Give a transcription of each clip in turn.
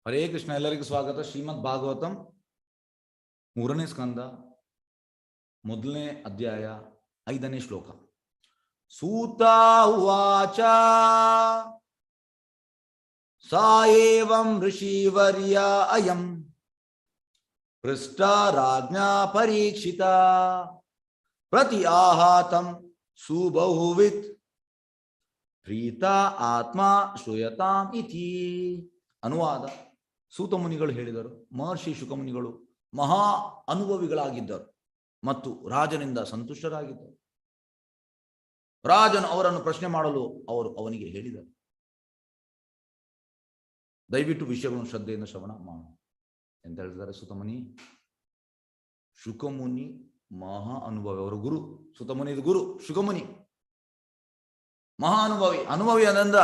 ಹರೇ ಕೃಷ್ಣ. ಎಲ್ಲರಿಗೂ ಸ್ವಾಗತ. ಶ್ರೀಮದ್ ಭಾಗವತಂ 3ನೇ ಸ್ಕಂದ 1ನೇ ಅಧ್ಯಾಯ 5ನೇ ಶ್ಲೋಕ. ಸೂತ ಉವಾಚ ಸಾ ಏವಂ ಋಷಿವರ್ಯ ಅಯಂ ಪೃಷ್ಟ ರಾಜ್ಞಾ ಪರೀಕ್ಷಿತ ಪ್ರತಿ ಆಹಾತಂ ಸುಬಹುವಿತ್ ಪ್ರೀತ ಆತ್ಮ ಶ್ರೂಯತಾಂ ಇತಿ. ಅನುವಾದ: ಸೂತ ಮುನಿಗಳು ಹೇಳಿದರು, ಮಹರ್ಷಿ ಶುಕಮುನಿಗಳು ಮಹಾ ಅನುಭವಿಗಳಾಗಿದ್ದರು ಮತ್ತು ರಾಜನಿಂದ ಸಂತುಷ್ಟರಾಗಿದ್ದರು. ರಾಜನು ಅವರನ್ನು ಪ್ರಶ್ನೆ ಮಾಡಲು ಅವನಿಗೆ ಹೇಳಿದರು, ದಯವಿಟ್ಟು ವಿಷಯಗಳನ್ನು ಶ್ರದ್ಧೆಯಿಂದ ಶ್ರವಣ ಮಾಡು ಅಂತ ಹೇಳಿದ್ದಾರೆ. ಸುತಮುನಿ ಶುಕಮುನಿ ಮಹಾ ಅನುಭವಿ, ಅವರ ಗುರು. ಸುತಮುನಿ ಗುರು ಶುಕಮುನಿ ಮಹಾ ಅನುಭವಿ ಅದರಿಂದ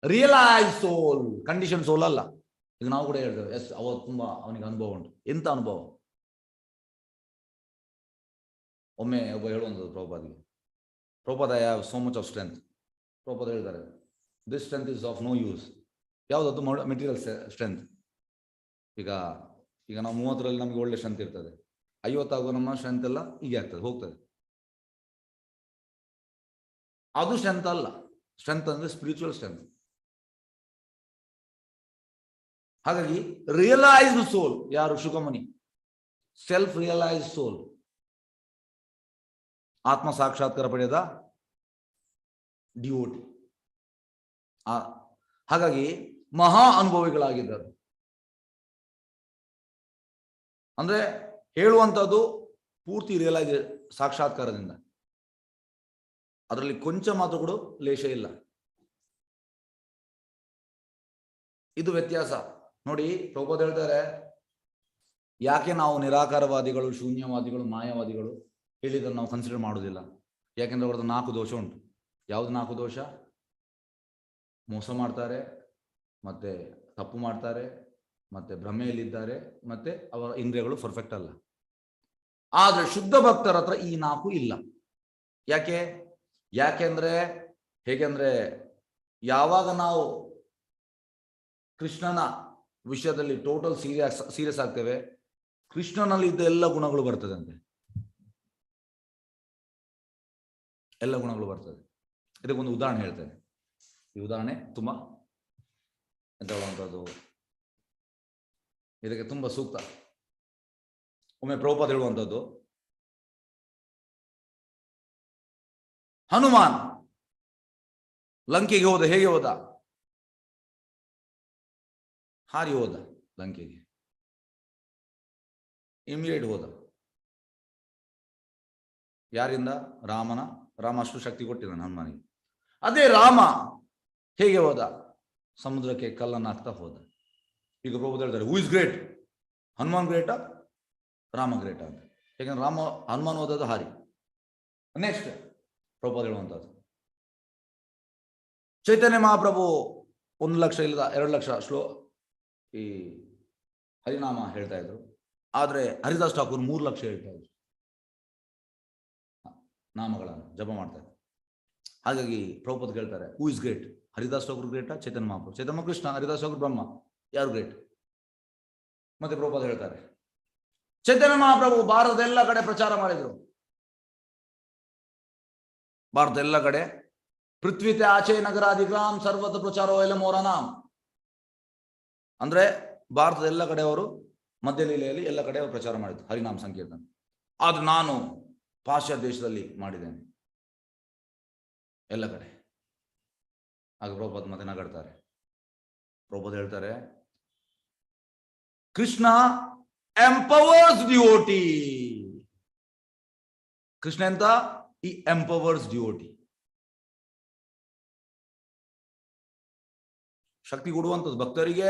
ರಿಯಲೈಸ್ ಸೋಲ್, ಕಂಡೀಷನ್ ಸೋಲ್ ಅಲ್ಲ. ಈಗ ನಾವು ಕೂಡ ಹೇಳ್ತೇವೆ, ಎಸ್ ಅವತ್ತು ತುಂಬಾ ಅವನಿಗೆ ಅನುಭವ ಉಂಟು. ಎಂತ ಅನುಭವ? ಒಮ್ಮೆ ಒಬ್ಬ ಹೇಳುವಂಥದ್ದು Prabhupada I have so much of strength. Prabhupada ಹೇಳ್ತಾರೆ, this strength is of no use. ಯಾವುದದ್ದು? Material strength. ಈಗ ನಾವು 30ರಲ್ಲಿ ನಮಗೆ ಒಳ್ಳೆ ಸ್ಟ್ರೆಂತ್ ಇರ್ತದೆ, 50 ನಮ್ಮ ಸ್ಟ್ರೆಂತ್ ಎಲ್ಲ ಹೀಗೆ ಆಗ್ತದೆ, ಹೋಗ್ತದೆ. ಅದು ಸ್ಟ್ರೆಂತ್ ಅಲ್ಲ. ಸ್ಟ್ರೆಂತ್ ಅಂದ್ರೆ ಸ್ಪಿರಿಚುವಲ್ ಸ್ಟ್ರೆಂತ್. ಹಾಗಾಗಿ ರಿಯಲೈಸ್ಡ್ ಸೋಲ್ ಯಾರು? ಶುಕಮುನಿ. ಸೆಲ್ಫ್ ರಿಯಲೈಸ್ಡ್ ಸೋಲ್, ಆತ್ಮ ಸಾಕ್ಷಾತ್ಕಾರ ಪಡೆದ ಡಿವೋಟಿ. ಹಾಗಾಗಿ ಮಹಾ ಅನುಭವಿಗಳಾಗಿದ್ದರು. ಅಂದ್ರೆ ಹೇಳುವಂಥದ್ದು ಪೂರ್ತಿ ರಿಯಲೈಸ್, ಸಾಕ್ಷಾತ್ಕಾರದಿಂದ. ಅದರಲ್ಲಿ ಕೊಂಚ ಮಾತ್ರ ಕೂಡ ಲೇಷ ಇಲ್ಲ. ಇದು ವ್ಯತ್ಯಾಸ ನೋಡಿ. ಪ್ರಭುಪಾದ ಹೇಳ್ತಾರೆ, ಯಾಕೆ ನಾವು ನಿರಾಕಾರವಾದಿಗಳು, ಶೂನ್ಯವಾದಿಗಳು, ಮಾಯಾವಾದಿಗಳು ಹೇಳಿದ್ದನ್ನು ನಾವು ಕನ್ಸಿಡರ್ ಮಾಡುವುದಿಲ್ಲ? ಯಾಕೆಂದ್ರೆ ಅವ್ರದ್ದು 4 ದೋಷ ಉಂಟು. ಯಾವ್ದು 4 ದೋಷ? ಮೋಸ ಮಾಡ್ತಾರೆ, ಮತ್ತೆ ತಪ್ಪು ಮಾಡ್ತಾರೆ, ಮತ್ತೆ ಭ್ರಮೆಯಲ್ಲಿದ್ದಾರೆ, ಮತ್ತೆ ಅವರ ಇಂದ್ರಿಯಗಳು ಪರ್ಫೆಕ್ಟ್ ಅಲ್ಲ. ಆದ್ರೆ ಶುದ್ಧ ಭಕ್ತರ ಹತ್ರ ಈ 4 ಇಲ್ಲ. ಯಾಕೆಂದ್ರೆ ಹೇಗೆಂದ್ರೆ ಯಾವಾಗ ನಾವು ಕೃಷ್ಣನ ವಿಷಯದಲ್ಲಿ ಟೋಟಲ್ ಸೀರಿಯಸ್ ಆಗ್ತೇವೆ, ಕೃಷ್ಣನಲ್ಲಿ ಇದ್ದ ಎಲ್ಲ ಗುಣಗಳು ಬರ್ತದಂತೆ. ಎಲ್ಲ ಗುಣಗಳು ಬರ್ತದೆ. ಇದಕ್ಕೊಂದು ಉದಾಹರಣೆ ಹೇಳ್ತೇನೆ. ಈ ಉದಾಹರಣೆ ತುಂಬಾ ಎಂತ ಹೇಳುವಂಥದ್ದು, ಇದಕ್ಕೆ ತುಂಬಾ ಸೂಕ್ತ. ಒಮ್ಮೆ ಪ್ರಭುಪಾದ ಹೇಳುವಂಥದ್ದು, ಹನುಮಾನ್ ಲಂಕೆಗೆ ಹೋದ. ಹೇಗೆ ಹೋದ? ಹಾರಿ ಹೋದ ಲಂಕೆಗೆ, ಇಮಿಡಿಯೇಟ್ ಹೋದ. ಯಾರಿಂದ? ರಾಮ ಅಷ್ಟು ಶಕ್ತಿ ಕೊಟ್ಟಿದ್ದಾನೆ ಹನುಮಾನಿಗೆ. ಅದೇ ರಾಮ ಹೇಗೆ ಹೋದ? ಸಮುದ್ರಕ್ಕೆ ಕಲ್ಲನ್ನು ಹಾಕ್ತಾ ಹೋದ. ಈಗ ಪ್ರಭುಪಾದ ಹೇಳ್ತಾರೆ, who is great? Hanuman Greta, Rama Greta ಅಂತ? ಯಾಕಂದ್ರೆ ಹನುಮಾನ್ ಹೋದದ್ದು ಹಾರಿ. ನೆಕ್ಸ್ಟ್ ಪ್ರಭುಪಾದ ಹೇಳುವಂಥದ್ದು, ಚೈತನ್ಯ ಮಹಾಪ್ರಭು 1 ಲಕ್ಷ ಇಲ್ಲದ 2 ಲಕ್ಷ ಈ ಹರಿನಾಮ ಹೇಳ್ತಾ ಇದ್ರು. ಆದ್ರೆ ಹರಿದಾಸ್ ಠಾಕೂರ್ 3 ಲಕ್ಷ ಹೇಳ್ತಾ ಇದ್ರು, ನಾಮಗಳನ್ನು ಜಪ ಮಾಡ್ತಾ ಇದ್ರು. ಹಾಗಾಗಿ ಪ್ರಭುಪಾದ ಹೇಳ್ತಾರೆ, who is great? Haridas Thakur ಗ್ರೇಟಾ, ಚೈತನ್ಯ ಮಹಾಪ್ರಭು? ಚೈತನ್ಯ ಕೃಷ್ಣ, ಹರಿದಾಸ್ ಠಾಕೂರ್ ಬ್ರಹ್ಮ, ಯಾರು ಗ್ರೇಟ್? ಮತ್ತೆ ಪ್ರಭುಪಾದ ಹೇಳ್ತಾರೆ, ಚೈತನ್ಯ ಮಹಾಪ್ರಭು ಭಾರತದ ಎಲ್ಲ ಕಡೆ ಪ್ರಚಾರ ಮಾಡಿದ್ರು. ಭಾರತ ಎಲ್ಲ ಕಡೆ ಪೃಥ್ವಿತೆ ಆಚೆ ನಗರಾಧಿಗ್ರಾಮ್ ಸರ್ವತ ಪ್ರಚಾರೋ ಎಲ್ಲ ಮೋರನಾಮ್. ಅಂದ್ರೆ ಭಾರತದ ಎಲ್ಲ ಕಡೆ ಅವರು ಮಧ್ಯಲೀಲೆಯಲ್ಲಿ ಎಲ್ಲ ಕಡೆ ಅವರು ಪ್ರಚಾರ ಮಾಡಿದ್ರು ಹರಿನಾಮ ಸಂಕೀರ್ತನ. ಆದ್ರೆ ನಾನು ಪಾಶ್ಚಾತ್ಯ ದೇಶದಲ್ಲಿ ಮಾಡಿದ್ದೇನೆ ಎಲ್ಲ ಕಡೆ. ಆಗ ಪ್ರಭುಪಾದ ಮತ್ತೆ ನಗಾಡ್ತಾರೆ. ಪ್ರಭುಪಾದ ಹೇಳ್ತಾರೆ, ಕೃಷ್ಣ ಎಂಪವರ್ಸ್ ಡಿವೋಟಿ. ಕೃಷ್ಣ ಅಂತ ಈ ಎಂಪವರ್ಸ್ ಡಿವೋಟಿ, ಶಕ್ತಿ ಕೊಡುವಂಥದ್ದು ಭಕ್ತರಿಗೆ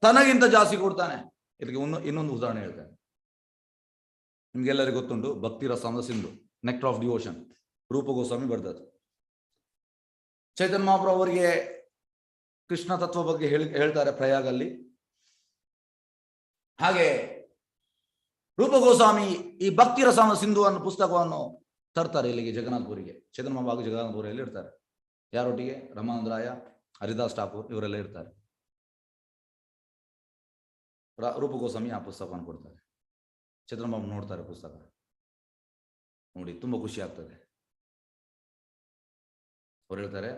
ತನಗಿಂತ ಜಾಸ್ತಿ ಕೊಡ್ತಾನೆ. ಇದಕ್ಕೆ ಇನ್ನೊಂದು ಉದಾಹರಣೆ ಹೇಳ್ತಾನೆ. ನಿಮ್ಗೆಲ್ಲರಿಗೂ ಗೊತ್ತುಂಟು, ಭಕ್ತಿ ರಸದ ಸಿಂಧು, ನೆಕ್ಟರ್ ಆಫ್ ಡಿವೋಷನ್, ರೂಪ ಗೋಸ್ವಾಮಿ ಬರ್ದದ್ದು. ಚೈತನ್ಯ ಮಹಾಪ್ರಭು ಅವರಿಗೆ ಕೃಷ್ಣ ತತ್ವ ಬಗ್ಗೆ ಹೇಳ್ತಾರೆ ಪ್ರಯಾಗಲ್ಲಿ. ಹಾಗೆ ರೂಪ ಗೋಸ್ವಾಮಿ ಈ ಭಕ್ತಿ ರಸದ ಸಿಂಧು ಅನ್ನೋ ಪುಸ್ತಕವನ್ನು ತರ್ತಾರೆ ಇಲ್ಲಿಗೆ, ಜಗನ್ನಾಥಪುರಿಗೆ. ಚೈತನ್ಯ ಮಹಾಪ್ರಭು ಜಗನ್ನಾಥಪುರಲ್ಲಿ ಇರ್ತಾರೆ. ಯಾರೊಟ್ಟಿಗೆ? ರಮಾನಂದರಾಯ, ಹರಿದಾಸ್ ಠಾಕೂರ್ ಇವರೆಲ್ಲ ಇರ್ತಾರೆ. ರೂಪ ಗೋಸ್ವಾಮಿ ಆ ಪುಸ್ತಕವನ್ನು ಕೊಡ್ತಾರೆ. ಚಂದ್ರಬಾಬು ನೋಡ್ತಾರೆ ಪುಸ್ತಕ ನೋಡಿ, ತುಂಬಾ ಖುಷಿ ಆಗ್ತದೆ. ಅವ್ರು ಹೇಳ್ತಾರೆ,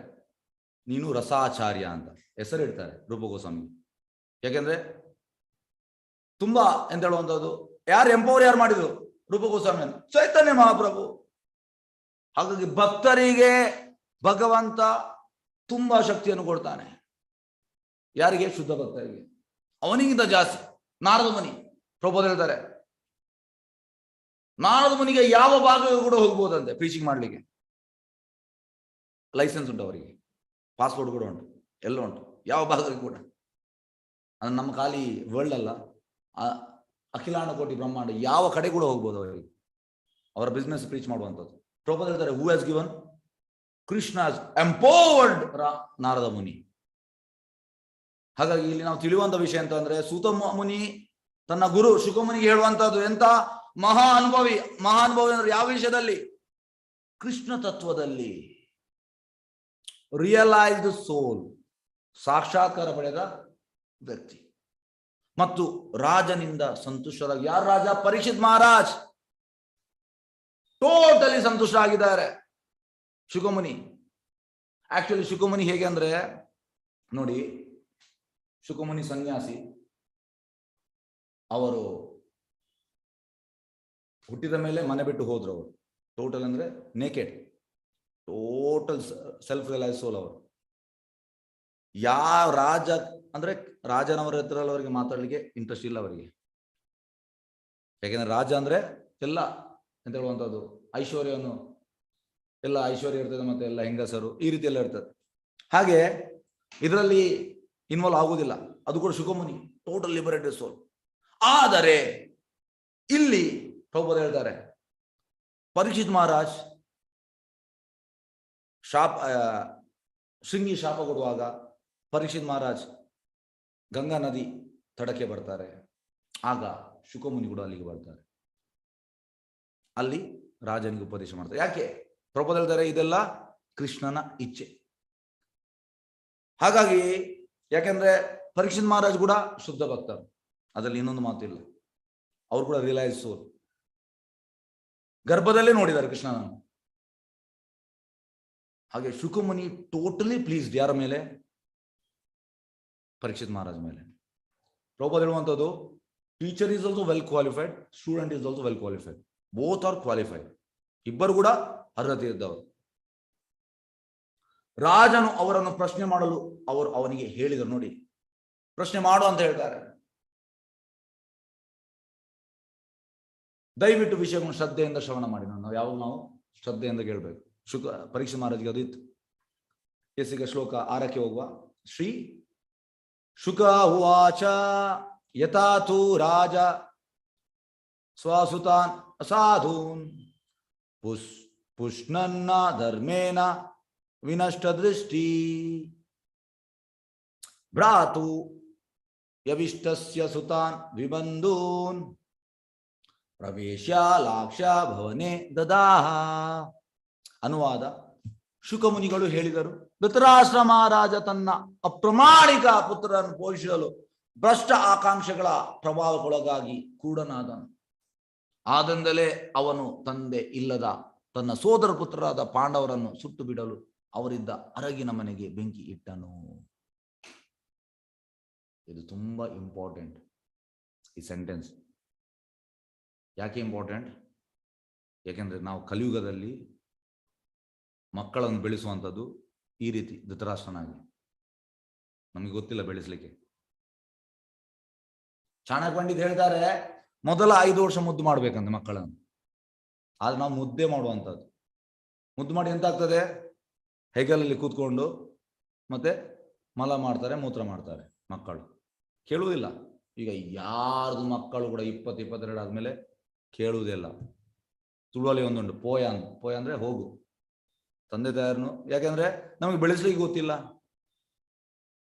ನೀನು ರಸಾಚಾರ್ಯ ಅಂತ ಹೆಸರು ಇಡ್ತಾರೆ ರೂಪ ಗೋಸ್ವಾಮಿ. ಯಾಕೆಂದ್ರೆ ತುಂಬಾ ಎಂತ ಹೇಳುವಂಥದ್ದು, ಯಾರು ಎಂಪವರ್ ಯಾರು ಮಾಡಿದ್ರು ರೂಪ ಗೋಸ್ವಾಮಿಯನ್ನು? ಚೈತನ್ಯ ಮಹಾಪ್ರಭು. ಹಾಗಾಗಿ ಭಕ್ತರಿಗೆ ಭಗವಂತ ತುಂಬಾ ಶಕ್ತಿಯನ್ನು ಕೊಡ್ತಾನೆ. ಯಾರಿಗೆ? ಶುದ್ಧ ಭಕ್ತರಿಗೆ. ಅವನಿಗಿಂತ ಜಾಸ್ತಿ ನಾರದ ಮುನಿ. ಪ್ರಭುಪಾದ ಹೇಳ್ತಾರೆ, ನಾರದ ಮುನಿಗೆ ಯಾವ ಭಾಗಕ್ಕೂ ಕೂಡ ಹೋಗ್ಬೋದಂತೆ ಪ್ರೀಚಿಂಗ್ ಮಾಡ್ಲಿಕ್ಕೆ. ಲೈಸೆನ್ಸ್ ಉಂಟು ಅವರಿಗೆ, ಪಾಸ್ಪೋರ್ಟ್ ಕೂಡ ಉಂಟು, ಎಲ್ಲ ಉಂಟು, ಯಾವ ಭಾಗಕ್ಕೆ ಕೂಡ. ಅದು ನಮ್ಮ ಖಾಲಿ ವರ್ಲ್ಡ್ ಅಲ್ಲ, ಅಖಿಲಾಂಡ ಕೋಟಿ ಬ್ರಹ್ಮಾಂಡ ಯಾವ ಕಡೆ ಕೂಡ ಹೋಗ್ಬೋದು ಅವರಿಗೆ, ಅವರ ಬಿಸ್ನೆಸ್ ಪ್ರೀಚ್ ಮಾಡುವಂಥದ್ದು. ಪ್ರಭುಪಾದ ಹೇಳ್ತಾರೆ, who has given Krishna has empowered Narada Muni. ಹಾಗಾಗಿ ಇಲ್ಲಿ ನಾವು ತಿಳಿಯುವಂತ ವಿಷಯ ಅಂತ ಅಂದ್ರೆ, ಸೂತ ಮುನಿ ತನ್ನ ಗುರು ಶುಕಮುನಿಗೆ ಹೇಳುವಂತದ್ದು ಎಂತ ಮಹಾ ಅನುಭವಿ ಅಂದ್ರೆ ಯಾವ ವಿಷಯದಲ್ಲಿ? ಕೃಷ್ಣ ತತ್ವದಲ್ಲಿ. ರಿಯಲೈಸ್ಡ್ ಸೋಲ್, ಸಾಕ್ಷಾತ್ಕಾರ ಪಡೆದ ವ್ಯಕ್ತಿ. ಮತ್ತು ರಾಜನಿಂದ ಸಂತುಷ್ಟರಾಗಿ, ಯಾರು ರಾಜ? ಪರೀಕ್ಷಿತ್ ಮಹಾರಾಜ್ ಟೋಟಲಿ ಸಂತುಷ್ಟ ಆಗಿದ್ದಾರೆ ಶುಕಮುನಿ. ಆಕ್ಚುಲಿ ಶುಕಮುನಿ ಹೇಗೆ ಅಂದ್ರೆ ನೋಡಿ, ಶುಕಮುನಿ ಸನ್ಯಾಸಿ. ಅವರು ಹುಟ್ಟಿದ ಮೇಲೆ ಮನೆ ಬಿಟ್ಟು ಹೋದ್ರು. ಅವರು ಟೋಟಲ್ ಅಂದ್ರೆ ನೇಕೆಡ್, ಟೋಟಲ್ ಸೆಲ್ಫ್ ರಿಯಲೈಸ್ ಸೋಲ್ ಅವರು. ಯಾವ ರಾಜ ಅಂದ್ರೆ ರಾಜನವರ ಹತ್ರ ಅವರಿಗೆ ಮಾತಾಡ್ಲಿಕ್ಕೆ ಇಂಟ್ರೆಸ್ಟ್ ಇಲ್ಲ ಅವರಿಗೆ. ಯಾಕೆಂದ್ರೆ ರಾಜ ಅಂದ್ರೆ ಎಲ್ಲ ಎಂತ ಹೇಳುವಂಥದ್ದು, ಐಶ್ವರ್ಯವನ್ನು ಎಲ್ಲ ಐಶ್ವರ್ಯ ಇರ್ತದೆ, ಮತ್ತೆ ಎಲ್ಲ ಹೆಂಗಸರು ಈ ರೀತಿ ಎಲ್ಲ ಇರ್ತದೆ. ಹಾಗೆ ಇದರಲ್ಲಿ ಇನ್ವಾಲ್ವ್ ಆಗುವುದಿಲ್ಲ. ಅದು ಕೂಡ ಶುಕಮುನಿ ಟೋಟಲ್ ಲಿಬರೇಟೆಡ್ ಸೋಲ್. ಆದರೆ ಇಲ್ಲಿ ಪ್ರಭುಪಾದ ಹೇಳ್ತಾರೆ, ಪರೀಕ್ಷಿತ್ ಮಹಾರಾಜ್ ಶೃಂಗಿ ಶಾಪ ಕೊಡುವಾಗ ಪರೀಕ್ಷಿತ್ ಮಹಾರಾಜ್ ಗಂಗಾ ನದಿ ತಡಕ್ಕೆ ಬರ್ತಾರೆ. ಆಗ ಶುಕಮುನಿ ಕೂಡ ಅಲ್ಲಿಗೆ ಬರ್ತಾರೆ. ಅಲ್ಲಿ ರಾಜನಿಗೆ ಉಪದೇಶ ಮಾಡ್ತಾರೆ. ಯಾಕೆ? ಪ್ರಭುಪಾದ ಹೇಳ್ತಾರೆ, ಇದೆಲ್ಲ ಕೃಷ್ಣನ ಇಚ್ಛೆ. ಹಾಗಾಗಿ ಯಾಕೆಂದ್ರೆ ಪರೀಕ್ಷಿತ್ ಮಹಾರಾಜ್ ಕೂಡ ಶುದ್ಧ ಭಕ್ತರು, ಅದರಲ್ಲಿ ಇನ್ನೊಂದು ಮಾತಿಲ್ಲ. ಅವ್ರು ಕೂಡ ರಿಯಲೈಸ್ ಸೋಲ್, ಗರ್ಭದಲ್ಲೇ ನೋಡಿದ್ದಾರೆ ಕೃಷ್ಣನನ್ನು. ಹಾಗೆ ಶುಕಮುನಿ ಟೋಟಲಿ ಪ್ಲೀಸ್ಡ್ ಯಾರ ಮೇಲೆ? ಪರೀಕ್ಷಿತ್ ಮಹಾರಾಜ್ ಮೇಲೆ. ಪ್ರಭುಪಾದ ಹೇಳುವಂಥದ್ದು, teacher is also well qualified, student is also well qualified, both are qualified. ಇಬ್ಬರು ಕೂಡ ಅರ್ಹತೆ ಇದ್ದವರು. ರಾಜನು ಅವರನ್ನು ಪ್ರಶ್ನೆ ಮಾಡಲು ಅವನಿಗೆ ಹೇಳಿದರು. ನೋಡಿ, ಪ್ರಶ್ನೆ ಮಾಡು ಅಂತ ಹೇಳ್ತಾರೆ. ದಯವಿಟ್ಟು ವಿಷಯವನ್ನು ಶ್ರದ್ಧೆಯಿಂದ ಶ್ರವಣ ಮಾಡಿ. ನಾವು ಶ್ರದ್ಧೆಯಿಂದ ಕೇಳಬೇಕು. ಪರೀಕ್ಷೆ ಮಹಾರಾಜ್ಗೆ ಅದು ಇತ್ತು. ಈಗ ಶ್ಲೋಕ 6ಕ್ಕೆ ಹೋಗುವ. ಶ್ರೀ ಶುಕ ಉವಾಚ ಯಥಾತು ರಾಜ ಸ್ವಸುತಾನ್ ಅಸಾಧೂನ್ ಪುಷ್ಣನ್ನ ಧರ್ಮೇನ ವಿನಷ್ಟ ದೃಷ್ಟಿ ಭ್ರಾತು ಯವಿಷ್ಟಸ್ಯ ಸುತಾನ್ ವಿಬಂಧೂನ್ ಪ್ರವೇಶ್ಯ ಲಾಕ್ಷ ಭವನೆ ದದಾಹ. ಅನುವಾದ: ಶುಕಮುನಿಗಳು ಹೇಳಿದರು, ಧೃತರಾಷ್ಟ್ರ ಮಹಾರಾಜ ತನ್ನ ಅಪ್ರಮಾಣಿಕ ಪುತ್ರರನ್ನು ಪೋಷಿಸಲು ಭ್ರಷ್ಟ ಆಕಾಂಕ್ಷೆಗಳ ಪ್ರಭಾವಕ್ಕೊಳಗಾಗಿ ಕೂಡನಾದನು. ಆದ್ದರಿಂದಲೇ ಅವನು ತಂದೆ ಇಲ್ಲದ ತನ್ನ ಸೋದರ ಪುತ್ರರಾದ ಪಾಂಡವರನ್ನು ಸುಟ್ಟು ಬಿಡಲು ಅವರಿದ್ದ ಅರಗಿನ ಮನೆಗೆ ಬೆಂಕಿ ಇಟ್ಟನು. ಇದು ತುಂಬಾ ಇಂಪಾರ್ಟೆಂಟ್ ಈ ಸೆಂಟೆನ್ಸ್. ಯಾಕೆ ಇಂಪಾರ್ಟೆಂಟ್? ಯಾಕೆಂದ್ರೆ ನಾವು ಕಲಿಯುಗದಲ್ಲಿ ಮಕ್ಕಳನ್ನು ಬೆಳೆಸುವಂಥದ್ದು ಈ ರೀತಿ ಧೃತರಾಷ್ಟ್ರನಾಗಿ. ನಮಗೆ ಗೊತ್ತಿಲ್ಲ ಬೆಳೆಸಲಿಕ್ಕೆ. ಚಾಣಕ್ಯ ಪಂಡಿತ್ ಹೇಳ್ತಾರೆ, ಮೊದಲ 5 ವರ್ಷ ಮುದ್ದು ಮಾಡ್ಬೇಕಂತ ಮಕ್ಕಳನ್ನು. ಆದ್ರೆ ನಾವು ಮುದ್ದೆ ಮಾಡುವಂಥದ್ದು. ಮುದ್ದು ಮಾಡಿ ಎಂತ ಆಗ್ತದೆ? ಹೆಗಲಲ್ಲಿ ಕೂತ್ಕೊಂಡು ಮತ್ತೆ ಮಲ ಮಾಡ್ತಾರೆ, ಮೂತ್ರ ಮಾಡ್ತಾರೆ ಮಕ್ಕಳು. ಕೇಳುವುದಿಲ್ಲ. ಈಗ ಯಾರ್ದು ಮಕ್ಕಳು ಕೂಡ 20-22 ಆದ್ಮೇಲೆ ಕೇಳುವುದಿಲ್ಲ. ತುಳುವಲ್ಲಿ ಒಂದುಂಟು ಪೋಯ ಅಂದ್ರೆ ಹೋಗು, ತಂದೆ ತಾಯರನ್ನು. ಯಾಕೆಂದ್ರೆ ನಮಗೆ ಬೆಳೆಸಲಿಕ್ಕೆ ಗೊತ್ತಿಲ್ಲ.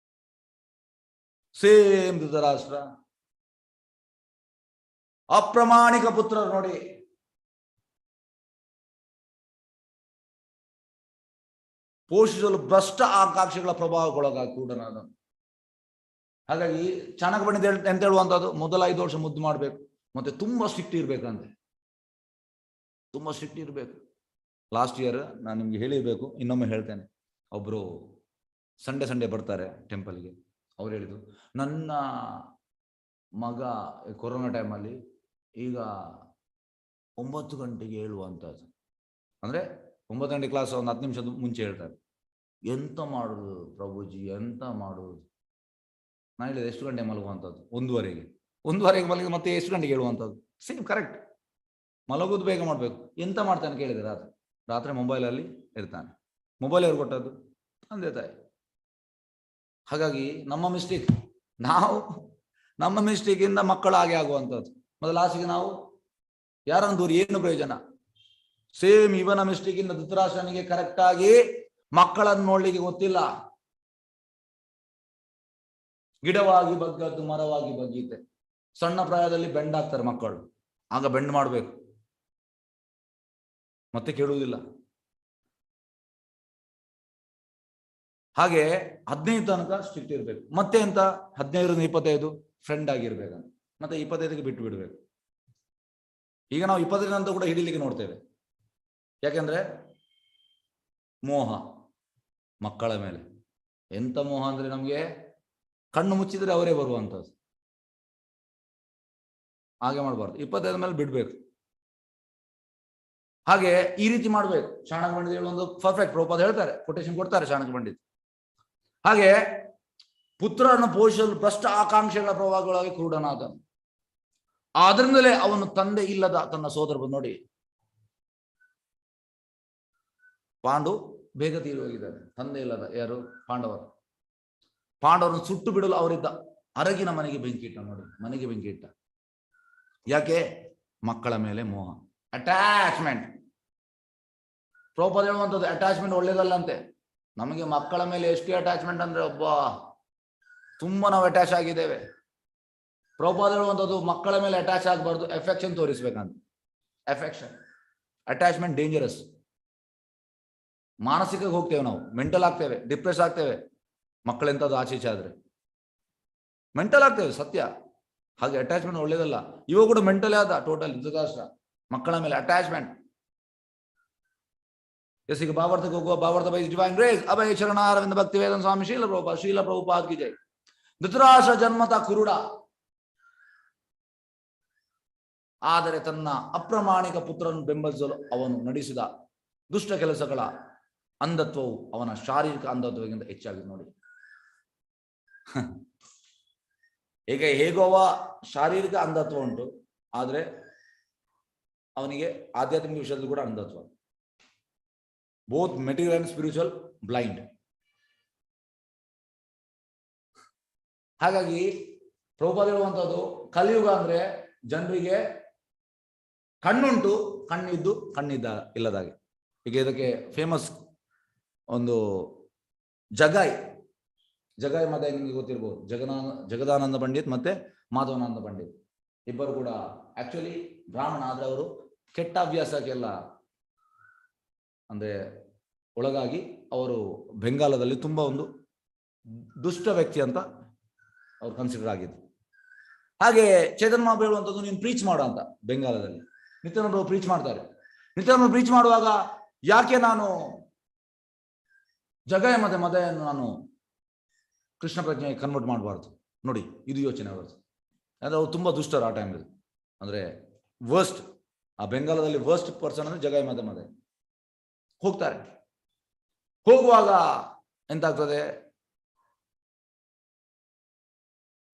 ಸೇಮ್ ಧೃತರಾಷ್ಟ್ರ, ಅಪ್ರಮಾಣಿಕ ಪುತ್ರರು ನೋಡಿ. ಪೋಷಿಸಲು ಭ್ರಷ್ಟ ಆಕಾಂಕ್ಷೆಗಳ ಪ್ರಭಾವಕ್ಕೊಳಗಾಗಿ ಕೂಡನಾದನು. ಹಾಗಾಗಿ ಚಾಣಕ್ಯ ಪಂಡಿತ ಎಂತ ಹೇಳುವಂತದ್ದು, ಮೊದಲ 5 ವರ್ಷ ಮುದ್ದು ಮಾಡ್ಬೇಕು, ಮತ್ತೆ ತುಂಬಾ ಸ್ಟ್ರಿಕ್ಟ್ ಇರ್ಬೇಕಂತೆ, ತುಂಬಾ ಸ್ಟ್ರಿಕ್ಟ್ ಇರ್ಬೇಕು. ಲಾಸ್ಟ್ ಇಯರ್ ನಾನು ನಿಮ್ಗೆ ಹೇಳಿರ್ಬೇಕು, ಇನ್ನೊಮ್ಮೆ ಹೇಳ್ತೇನೆ. ಒಬ್ರು ಸಂಡೇ ಬರ್ತಾರೆ ಟೆಂಪಲ್ಗೆ. ಅವ್ರು ಹೇಳಿದ್ರು, ನನ್ನ ಮಗ ಕೊರೋನಾ ಟೈಮಲ್ಲಿ ಈಗ 9 ಗಂಟೆಗೆ ಹೇಳುವಂಥದ್ದು, ಅಂದ್ರೆ 9 ಗಂಟೆ ಕ್ಲಾಸ್ ಒಂದು 10 ನಿಮಿಷದ ಮುಂಚೆ ಹೇಳ್ತಾರೆ. ಎಂತ ಮಾಡುದು ಪ್ರಭುಜಿ, ಎಂತ ಮಾಡುದು? ನಾ ಹೇಳಿದೆ, ಎಷ್ಟು ಗಂಟೆ ಮಲಗುವಂಥದ್ದು? 1:15ಗೆ ಮಲಗಿ ಮತ್ತೆ ಎಷ್ಟು ಗಂಟೆಗೆ ಹೇಳುವಂಥದ್ದು? Same correct. ಮಲಗೋದು ಬೇಗ ಮಾಡ್ಬೇಕು. ಎಂತ ಮಾಡ್ತಾನೆ ಕೇಳಿದೆ, ರಾತ್ರಿ ಮೊಬೈಲಲ್ಲಿ ಇರ್ತಾನೆ. ಮೊಬೈಲ್ ಯಾರು ಕೊಟ್ಟದ್ದು? ತಂದೆ ತಾಯಿ. ಹಾಗಾಗಿ ನಮ್ಮ ಮಿಸ್ಟೇಕ್, ನಮ್ಮ ಮಿಸ್ಟೇಕಿಂದ ಮಕ್ಕಳು ಹಾಗೆ ಆಗುವಂಥದ್ದು. ಮೊದಲು ಲಾಸ್ಟಿಗೆ ನಾವು ಯಾರನ್ನು ದೂರಿ ಏನು ಪ್ರಯೋಜನ? ಸೇಮ್ ಇವನ ಮಿಸ್ಟೇಕಿಂದ ಧೃತರಾಷ್ಟ್ರನಿಗೆ ಕರೆಕ್ಟ್ ಆಗಿ ಮಕ್ಕಳನ್ನು ನೋಡ್ಲಿಕ್ಕೆ ಗೊತ್ತಿಲ್ಲ. ಗಿಡವಾಗಿ ಬಗ್ಗದ್ದು ಮರವಾಗಿ ಬಗ್ಗೀತೆ. ಸಣ್ಣ ಪ್ರಾಯದಲ್ಲಿ ಬೆಂಡ್ ಆಗ್ತಾರೆ ಮಕ್ಕಳು, ಆಗ ಬೆಂಡ್ ಮಾಡಬೇಕು, ಮತ್ತೆ ಕೇಳುವುದಿಲ್ಲ. ಹಾಗೆ 15 ತನಕ ಸ್ಟ್ರಿಕ್ಟ್ ಇರ್ಬೇಕು. ಮತ್ತೆ ಎಂತ 15-25 ಫ್ರೆಂಡ್ ಆಗಿರ್ಬೇಕಂತ, ಮತ್ತೆ 25ಗೆ ಬಿಟ್ಟು ಬಿಡ್ಬೇಕು. ಈಗ ನಾವು 25 ನಂತರ ಕೂಡ ಹಿಡಿಲಿಕ್ಕೆ ನೋಡ್ತೇವೆ. ಯಾಕೆಂದ್ರೆ ಮೋಹ ಮಕ್ಕಳ ಮೇಲೆ. ಎಂತ ಮೋಹ ಅಂದ್ರೆ ನಮ್ಗೆ ಕಣ್ಣು ಮುಚ್ಚಿದ್ರೆ ಅವರೇ ಬರುವಂತದ್ದು. ಹಾಗೆ ಮಾಡಬಾರ್ದು. 25 ಮೇಲೆ ಬಿಡ್ಬೇಕು. ಹಾಗೆ ಈ ರೀತಿ ಮಾಡ್ಬೇಕು. ಚಾಣಕ್ಯ ಪಂಡಿತ ಒಂದು ಪರ್ಫೆಕ್ಟ್ ಪ್ರಭುಪಾದ ಹೇಳ್ತಾರೆ, ಕೊಟೇಶನ್ ಕೊಡ್ತಾರೆ ಚಾಣಕ್ಯ ಪಂಡಿತ್. ಹಾಗೆ ಪುತ್ರರನ್ನು ಪೋಷಿಸಲು ಭ್ರಷ್ಟ ಆಕಾಂಕ್ಷೆಗಳ ಪ್ರಭಾವಗಳಾಗಿ ಕ್ರೂಢನಾದನು. ಆದ್ರಿಂದಲೇ ಅವನು ತಂದೆ ಇಲ್ಲದ ತನ್ನ ಸೋದರ ನೋಡಿ, ಪಾಂಡು ಬೇಗ ತೀರಿ ಹೋಗಿದ್ದಾರೆ. ತಂದೆ ಇಲ್ಲದ ಯಾರು? ಪಾಂಡವರು. ಪಾಂಡವರನ್ನು ಸುಟ್ಟು ಬಿಡಲು ಅವರಿದ್ದ ಅರಗಿನ ಮನೆಗೆ ಬೆಂಕಿ ಇಟ್ಟ. ನೋಡಿ, ಮನೆಗೆ ಬೆಂಕಿ ಇಟ್ಟ. ಯಾಕೆ? ಮಕ್ಕಳ ಮೇಲೆ ಮೋಹ, ಅಟ್ಯಾಚ್ಮೆಂಟ್. ಪ್ರಭುಪಾದ ಹೇಳುವಂಥದ್ದು ಅಟ್ಯಾಚ್ಮೆಂಟ್ ಒಳ್ಳೇದಲ್ಲಂತೆ. ನಮಗೆ ಮಕ್ಕಳ ಮೇಲೆ ಎಷ್ಟು ಅಟ್ಯಾಚ್ಮೆಂಟ್ ಅಂದ್ರೆ ತುಂಬಾ ನಾವು ಅಟ್ಯಾಚ್ ಆಗಿದ್ದೇವೆ. ಪ್ರಭುಪಾದ ಹೇಳುವಂಥದ್ದು ಮಕ್ಕಳ ಮೇಲೆ ಅಟ್ಯಾಚ್ ಆಗಬಾರ್ದು, ಎಫೆಕ್ಷನ್ ತೋರಿಸ್ಬೇಕಂತ. Affection, attachment dangerous. ಮಾನಸಿಕ ಹೋಗ್ತೇವೆ ನಾವು, ಮೆಂಟಲ್ ಆಗ್ತೇವೆ, ಡಿಪ್ರೆಸ್ ಆಗ್ತೇವೆ. ಮಕ್ಕಳೆಂತದ್ದು ಆಚೆ ಈಚೆ ಆದ್ರೆ ಮೆಂಟಲ್ ಆಗ್ತೇವೆ, ಸತ್ಯ. ಹಾಗೆ ಅಟ್ಯಾಚ್ಮೆಂಟ್ ಒಳ್ಳೇದಲ್ಲ. ಇವಾಗ ಕೂಡ ಮೆಂಟಲ್ ಆದ ಟೋಟಲ್ ಧೃತರಾಷ್ಟ್ರ, ಮಕ್ಕಳ ಮೇಲೆ ಅಟ್ಯಾಚ್ಮೆಂಟ್. ಎಸ್, ಈಗ ಭಾವಾರ್ಥಕ್ಕೆ ಹೋಗುವ. ಭಾವಾರ್ಥ ಬೈ ಡಿವೈನ್ ಗ್ರೇಸ್ ಅಭಯ ಶರಣಾರವಿಂದ ಭಕ್ತಿ ವೇದನ ಸ್ವಾಮಿ ಶೀಲ ಪ್ರಭುಪಾದ ಕಿ ಜೈ. ಧೃತರಾಷ್ಟ್ರ ಜನ್ಮತ ಕುರುಡ, ಆದರೆ ತನ್ನ ಅಪ್ರಾಮಾಣಿಕ ಪುತ್ರನ್ನು ಬೆಂಬಲಿಸಲು ಅವನು ನಡೆಸಿದ ದುಷ್ಟ ಕೆಲಸಗಳ ಅಂಧತ್ವವು ಅವನ ಶಾರೀರಿಕ ಅಂಧತ್ವಕ್ಕಿಂತ ಹೆಚ್ಚಾಗಿದೆ. ನೋಡಿ, ಈಗ ಹೇಗೋ ಅವ ಶಾರೀರಿಕ ಅಂಧತ್ವ ಉಂಟು, ಆದ್ರೆ ಅವನಿಗೆ ಆಧ್ಯಾತ್ಮಿಕ ವಿಷಯದಲ್ಲಿ ಕೂಡ ಅಂಧತ್ವ. Both material and spiritual blind. ಹಾಗಾಗಿ ಪ್ರಭುಪಾದ ಹೇಳುವಂಥದ್ದು, ಕಲಿಯುಗ ಅಂದ್ರೆ ಜನರಿಗೆ ಕಣ್ಣುಂಟು, ಕಣ್ಣಿದ್ದು ಇಲ್ಲದಾಗೆ. ಈಗ ಇದಕ್ಕೆ ಫೇಮಸ್ ಒಂದು ಜಗಾಯ್ ಮತ ನಿಮಗೆ ಗೊತ್ತಿರ್ಬೋದು. ಜಗದಾನಂದ ಪಂಡಿತ್ ಮತ್ತೆ ಮಾಧವಾನಂದ ಪಂಡಿತ್ ಇಬ್ಬರು ಕೂಡ ಆಕ್ಚುಲಿ ಬ್ರಾಹ್ಮಣ, ಆದ್ರೆ ಅವರು ಕೆಟ್ಟ ಅಭ್ಯಾಸಕ್ಕೆಲ್ಲ ಅಂದ್ರೆ ಒಳಗಾಗಿ ಅವರು ಬೆಂಗಾಲದಲ್ಲಿ ತುಂಬಾ ಒಂದು ದುಷ್ಟ ವ್ಯಕ್ತಿ ಅಂತ ಅವ್ರು ಕನ್ಸಿಡರ್ ಆಗಿದ್ರು. ಹಾಗೆ ಚೇತನ್ ಮಹಾಪ್ರಭು ಹೇಳುವಂಥದ್ದು, ನೀನು ಪ್ರೀಚ್ ಮಾಡು ಅಂತ ಬೆಂಗಾಲದಲ್ಲಿ ನಿತ್ಯಾನಂದ ಪ್ರಭು ಪ್ರೀಚ್ ಮಾಡ್ತಾರೆ. ನಿತ್ಯಾನಂದ ಪ್ರೀಚ್ ಮಾಡುವಾಗ ಯಾಕೆ ನಾನು ಜಗಾಯ ಮತ್ತೆ ಮದಯನ್ನು ನಾನು ಕೃಷ್ಣ ಪ್ರಜ್ಞೆ ಕನ್ವರ್ಟ್ ಮಾಡಬಾರ್ದು? ನೋಡಿ, ಇದು ಯೋಚನೆ ಅವರದು. ಅಂದ್ರೆ ಅವ್ರು ತುಂಬಾ ದುಷ್ಟರು ಆ ಟೈಮಲ್ಲಿ. ಅಂದ್ರೆ ವರ್ಸ್ಟ್, ಆ ಬೆಂಗಾಲದಲ್ಲಿ ವರ್ಸ್ಟ್ ಪರ್ಸನ್ ಅಂದ್ರೆ ಜಗಾಯ ಮದ ಹೋಗ್ತಾರೆ. ಹೋಗುವಾಗ ಎಂತಾಗ್ತದೆ,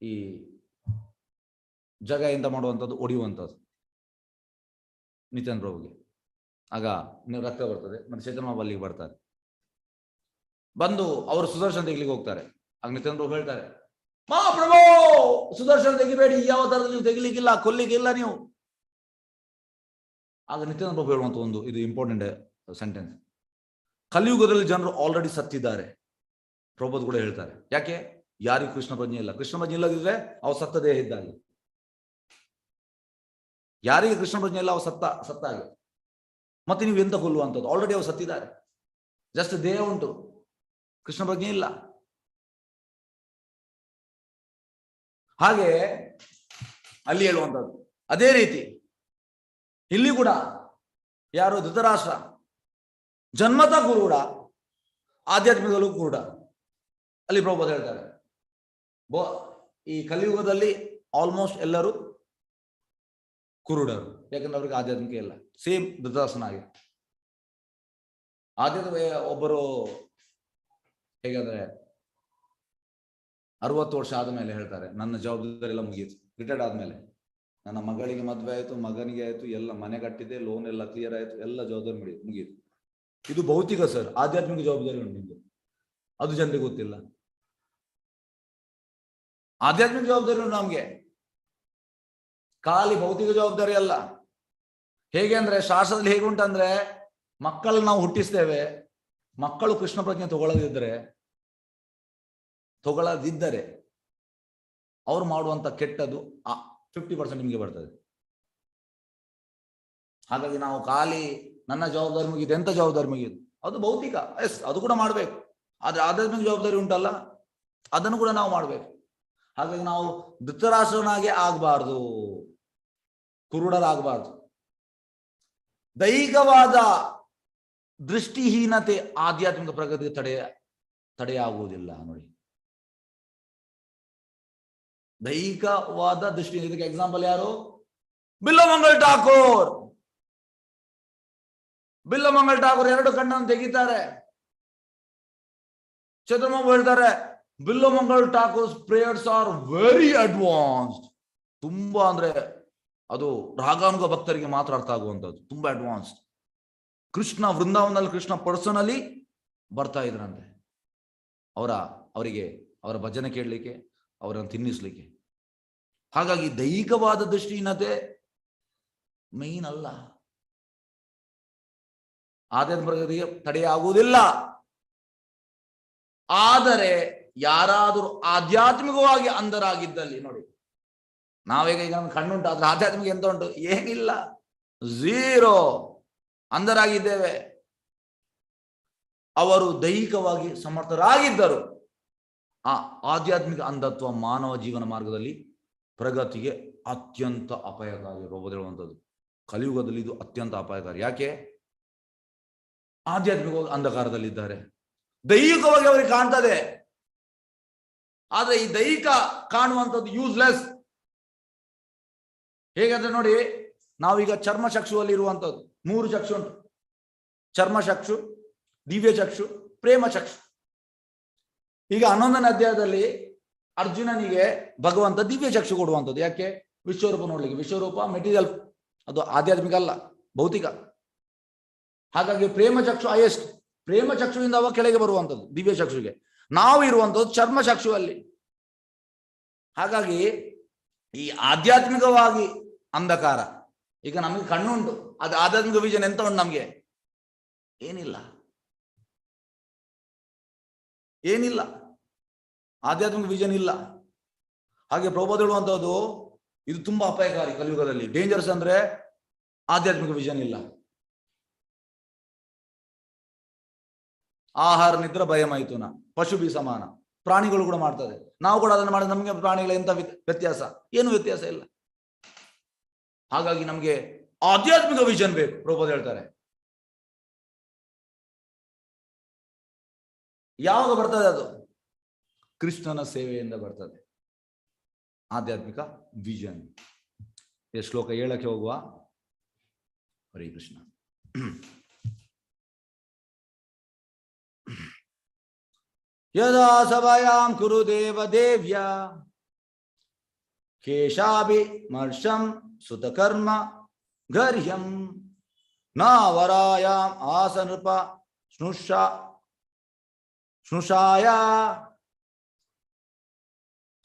ಈ ಜಗ ಎಂತ ಮಾಡುವಂಥದ್ದು, ಒಡೆಯುವಂಥದ್ದು ನಿತ್ಯಾನಂದ ಪ್ರಭುಗೆ. ಆಗ ರಕ್ತ ಬರ್ತದೆ. ಮತ್ತೆ ಚೇತನ ಅಲ್ಲಿಗೆ ಬರ್ತಾರೆ. ಬಂದು ಅವರು ಸುದರ್ಶನ ತೆಗಿಲಿಕ್ಕೆ ಹೋಗ್ತಾರೆ. ಆಗ ನಿತ್ಯಾನಂದ ಪ್ರಭು ಹೇಳ್ತಾರೆ, ಮಹಾಪ್ರಭು ಸುದರ್ಶನ ತೆಗಿಬೇಡಿ, ಯಾವ ತರದಲ್ಲಿ ನೀವು ತೆಗಿಲಿಕ್ಕಿಲ್ಲ, ಕೊಲ್ಲಿಕ್ಕಿಲ್ಲ ನೀವು. ಆಗ ನಿತ್ಯಾನಂದ ಪ್ರಭು ಹೇಳುವಂತ ಒಂದು ಇದು ಇಂಪಾರ್ಟೆಂಟ್ ಸೆಂಟೆನ್ಸ್, ಕಲಿಯುಗದಲ್ಲಿ ಜನರು ಆಲ್ರೆಡಿ ಸತ್ತಿದ್ದಾರೆ. ಪ್ರಭುಪಾದ ಕೂಡ ಹೇಳ್ತಾರೆ. ಯಾಕೆ? ಯಾರಿಗೂ ಕೃಷ್ಣ ಪ್ರಜ್ಞೆ ಇಲ್ಲ. ಕೃಷ್ಣ ಪ್ರಜ್ಞೆ ಇಲ್ಲದಿದ್ರೆ ಅವ ಸತ್ತ ದೇಹ ಇದ್ದಾಗೆ. ಯಾರಿಗೆ ಕೃಷ್ಣ ಪ್ರಜ್ಞೆ ಇಲ್ಲ ಅವ ಸತ್ತಾಗೆ. ಮತ್ತೆ ನೀವು ಎಂತ ಕೊಲ್ಲುವಂಥದ್ದು? ಆಲ್ರೆಡಿ ಅವು ಸತ್ತಿದ್ದಾರೆ. ಜಸ್ಟ್ ದೇಹ ಉಂಟು, ಕೃಷ್ಣ ಪ್ರಜ್ಞೆ ಇಲ್ಲ. ಹಾಗೆ ಅಲ್ಲಿ ಹೇಳುವಂಥದ್ದು. ಅದೇ ರೀತಿ ಇಲ್ಲಿ ಕೂಡ ಯಾರು ಧೃತರಾಷ್ಟ್ರ ಜನ್ಮತ ಕುರುಡ, ಆಧ್ಯಾತ್ಮಿಕದಲ್ಲೂ ಕುರುಡ. ಅಲ್ಲಿ ಪ್ರಭುಪಾದ ಹೇಳ್ತಾರೆ, ಈ ಕಲಿಯುಗದಲ್ಲಿ ಆಲ್ಮೋಸ್ಟ್ ಎಲ್ಲರೂ ಕುರುಡರು, ಯಾಕಂದ್ರೆ ಅವ್ರಿಗೆ ಆಧ್ಯಾತ್ಮಿಕ ಇಲ್ಲ. ಸೇಮ್ ಧೃತರಾಷ್ಟ್ರನಾಗಿ ಆಧ್ಯಾತ್ಮಿಕ ಒಬ್ಬರು ಹೇಗಂದ್ರೆ 60 ವರ್ಷ ಆದ್ಮೇಲೆ ಹೇಳ್ತಾರೆ, ನನ್ನ ಜವಾಬ್ದಾರಿ ಎಲ್ಲ ಮುಗಿಯಿತು. ರಿಟೈರ್ಡ್ ಆದ್ಮೇಲೆ ನನ್ನ ಮಗಳಿಗೆ ಮದುವೆ ಆಯ್ತು, ಮಗನಿಗೆ ಆಯ್ತು, ಎಲ್ಲ ಮನೆ ಕಟ್ಟಿದೆ, ಲೋನ್ ಎಲ್ಲ ಕ್ಲಿಯರ್ ಆಯ್ತು, ಎಲ್ಲ ಜವಾಬ್ದಾರಿ ಮುಗಿಯಿತು. ಇದು ಭೌತಿಕ ಸರ್. ಆಧ್ಯಾತ್ಮಿಕ ಜವಾಬ್ದಾರಿ ಉಂಟು ನಿಮ್ದು, ಅದು ಜನರಿಗೆ ಗೊತ್ತಿಲ್ಲ. ಆಧ್ಯಾತ್ಮಿಕ ಜವಾಬ್ದಾರಿ ಉಂಟು ನಮ್ಗೆ, ಖಾಲಿ ಭೌತಿಕ ಜವಾಬ್ದಾರಿ ಅಲ್ಲ. ಹೇಗೆ ಅಂದ್ರೆ ಶಾಸ್ತ್ರದಲ್ಲಿ ಹೇಗೆ ಉಂಟಂದ್ರೆ, ಮಕ್ಕಳನ್ನ ನಾವು ಹುಟ್ಟಿಸ್ತೇವೆ, ಮಕ್ಕಳು ಕೃಷ್ಣ ಪ್ರಜ್ಞೆ ತಗೊಳ್ಳದಿದ್ದರೆ ಅವ್ರು ಮಾಡುವಂತ ಕೆಟ್ಟದ್ದು 50% ನಿಮಗೆ ಬರ್ತದೆ. ಹಾಗಾಗಿ ನಾವು ಖಾಲಿ ನನ್ನ ಜವಾಬ್ದಾರಿ ಮುಗಿದು, ಎಂತ ಜವಾಬ್ದಾರಿ ಮುಗಿದು, ಅದು ಭೌತಿಕ, ಎಸ್ ಅದು ಕೂಡ ಮಾಡ್ಬೇಕು. ಆದ್ರೆ ಆಧ್ಯಾತ್ಮಿಕ ಜವಾಬ್ದಾರಿ ಉಂಟಲ್ಲ, ಅದನ್ನು ಕೂಡ ನಾವು ಮಾಡ್ಬೇಕು. ಹಾಗಾಗಿ ನಾವು ಧೃತರಾಷ್ಟ್ರನಾಗೆ ಆಗ್ಬಾರ್ದು, ಕುರುಡರಾಗಬಾರ್ದು. ದೈಹಿಕವಾದ ದೃಷ್ಟಿಹೀನತೆ ಆಧ್ಯಾತ್ಮಿಕ ಪ್ರಗತಿಗೆ ತಡೆಯಾಗುವುದಿಲ್ಲ. ನೋಡಿ, ದೈಹಿಕವಾದ ದೃಷ್ಟಿ, ಇದಕ್ಕೆ ಎಕ್ಸಾಂಪಲ್ ಯಾರು? ಬಿಲ್ಲಮಂಗಲ್ ಠಾಕೂರ್. ಬಿಲ್ಲಮಂಗಲ್ ಠಾಕೂರ್ 2 ಕಣ್ಣನ್ನು ತೆಗಿತಾರೆ. ಚಂದ್ರಮೋಹನ್ ಹೇಳ್ತಾರೆ, ಬಿಲ್ಲಮಂಗಲ್ ಠಾಕೂರ್ಸ್ ಪ್ರೇಯರ್ಸ್ ಆರ್ ವೆರಿ ಅಡ್ವಾನ್ಸ್ಡ್. ತುಂಬಾ ಅಂದ್ರೆ ಅದು ರಾಗಾನುಗ ಭಕ್ತರಿಗೆ ಮಾತ್ರ ಅರ್ಥ ಆಗುವಂಥದ್ದು, ತುಂಬಾ ಅಡ್ವಾನ್ಸ್ಡ್. ಕೃಷ್ಣ ವೃಂದಾವನದಲ್ಲಿ ಕೃಷ್ಣ ಪರ್ಸನಲಿ ಬರ್ತಾ ಇದ್ರಂತೆ ಅವರಿಗೆ ಅವರ ಭಜನೆ ಕೇಳಲಿಕ್ಕೆ, ಅವರನ್ನು ತಿನ್ನಿಸ್ಲಿಕ್ಕೆ. ಹಾಗಾಗಿ ದೈಹಿಕವಾದ ದೃಷ್ಟಿಹೀನತೆ ಮೈನ್ ಅಲ್ಲ, ಆಧ್ಯಾತ್ಮಿಕ ಪ್ರಗತಿಗೆ ತಡೆಯಾಗುವುದಿಲ್ಲ. ಆದರೆ ಯಾರಾದರೂ ಆಧ್ಯಾತ್ಮಿಕವಾಗಿ ಅಂಧರಾಗಿದ್ದಲ್ಲಿ, ನೋಡಿ ನಾವೀಗ ಕಣ್ಣುಂಟು, ಆದ್ರೆ ಆಧ್ಯಾತ್ಮಿಕ ಎಂತ ಉಂಟು? ಏನಿಲ್ಲ, ಝೀರೋ. ಅಂಧರಾಗಿದ್ದೇವೆ. ಅವರು ದೈಹಿಕವಾಗಿ ಸಮರ್ಥರಾಗಿದ್ದರು. ಆ ಆಧ್ಯಾತ್ಮಿಕ ಅಂಧತ್ವ ಮಾನವ ಜೀವನ ಮಾರ್ಗದಲ್ಲಿ ಪ್ರಗತಿಗೆ ಅತ್ಯಂತ ಅಪಾಯಕಾರಿ. ಹೇಳುವಂಥದ್ದು ಕಲಿಯುಗದಲ್ಲಿ ಇದು ಅತ್ಯಂತ ಅಪಾಯಕಾರಿ. ಯಾಕೆ? ಆಧ್ಯಾತ್ಮಿಕವಾಗಿ ಅಂಧಕಾರದಲ್ಲಿದ್ದಾರೆ. ದೈಹಿಕವಾಗಿ ಅವರಿಗೆ ಕಾಣ್ತದೆ, ಆದ್ರೆ ಈ ದೈಹಿಕ ಕಾಣುವಂಥದ್ದು ಯೂಸ್ಲೆಸ್. ಹೇಗಂದ್ರೆ ನೋಡಿ, ನಾವೀಗ ಚರ್ಮ ಚಕ್ಷುವಲ್ಲಿ ಇರುವಂಥದ್ದು 3 ಚಕ್ಷು ಉಂಟು: ಚರ್ಮ ಚಕ್ಷು, ದಿವ್ಯ ಚಕ್ಷು, ಪ್ರೇಮ ಚಕ್ಷು. ಈಗ 11ನೇ ಅಧ್ಯಾಯದಲ್ಲಿ ಅರ್ಜುನನಿಗೆ ಭಗವಂತ ದಿವ್ಯ ಚಕ್ಷು ಕೊಡುವಂಥದ್ದು. ಯಾಕೆ? ವಿಶ್ವರೂಪ ನೋಡ್ಲಿಕ್ಕೆ. ವಿಶ್ವರೂಪ ಮೆಟೀರಿಯಲ್, ಅದು ಆಧ್ಯಾತ್ಮಿಕ ಅಲ್ಲ, ಭೌತಿಕ. ಹಾಗಾಗಿ ಪ್ರೇಮ ಚಕ್ಷು ಹೈಯೆಸ್ಟ್. ಪ್ರೇಮ ಚಕ್ಷುವಿಂದ ಅವ ಕೆಳಗೆ ಬರುವಂಥದ್ದು ದಿವ್ಯ ಚಕ್ಷುಗೆ. ನಾವು ಇರುವಂಥದ್ದು ಚರ್ಮ ಚಕ್ಷುವಲ್ಲಿ. ಹಾಗಾಗಿ ಈ ಆಧ್ಯಾತ್ಮಿಕವಾಗಿ ಅಂಧಕಾರ. ಈಗ ನಮಗೆ ಕಣ್ಣುಂಟು, ಅದು ಆಧ್ಯಾತ್ಮಿಕ ವಿಷನ್ ಎಂತ ಉಂಟು? ನಮ್ಗೆ ಏನಿಲ್ಲ, ಏನಿಲ್ಲ, ಆಧ್ಯಾತ್ಮಿಕ ವಿಷನ್ ಇಲ್ಲ. ಹಾಗೆ ಪ್ರಭುಪಾದ ಹೇಳುವಂಥದ್ದು ಇದು ತುಂಬಾ ಅಪಾಯಕಾರಿ ಕಲಿಯುಗದಲ್ಲಿ. ಡೇಂಜರ್ಸ್ ಅಂದ್ರೆ ಆಧ್ಯಾತ್ಮಿಕ ವಿಷನ್ ಇಲ್ಲ. ಆಹಾರ ನಿದ್ರೆ ಭಯಮೈಥುನ ಪಶುಭಿ ಸಮಾನ. ಪ್ರಾಣಿಗಳು ಕೂಡ ಮಾಡ್ತದೆ, ನಾವು ಕೂಡ ಅದನ್ನು ಮಾಡಿದ್ರೆ ನಮಗೆ ಪ್ರಾಣಿಗಳ ಎಂತ ವ್ಯತ್ಯಾಸ? ಏನು ವ್ಯತ್ಯಾಸ ಇಲ್ಲ. ಹಾಗಾಗಿ ನಮಗೆ ಆಧ್ಯಾತ್ಮಿಕ ವಿಷನ್ ಬೇಕು. ಪ್ರಭುಪಾದ ಹೇಳ್ತಾರೆ, ಯಾವಾಗ ಬರ್ತದೆ ಅದು? ಕೃಷ್ಣನ ಸೇವೆಯಿಂದ ಬರ್ತದೆ ಆಧ್ಯಾತ್ಮಿಕ ವಿಷನ್. ಶ್ಲೋಕ 7ಕ್ಕೆ ಹೋಗುವ. ಹರೇ ಕೃಷ್ಣ. ಯದಾ ಸಭಾಯಾಂ ಕುರು ದೇವ ದೇವ್ಯ ಕೇಶಾಭಿಮರ್ಶಂ ಸುತಕರ್ಮ ಗರ್ಹ್ಯಂ ನಾವರಾಯಾಂ ಆಸನೃಪ ಸ್ನುಷಾಯ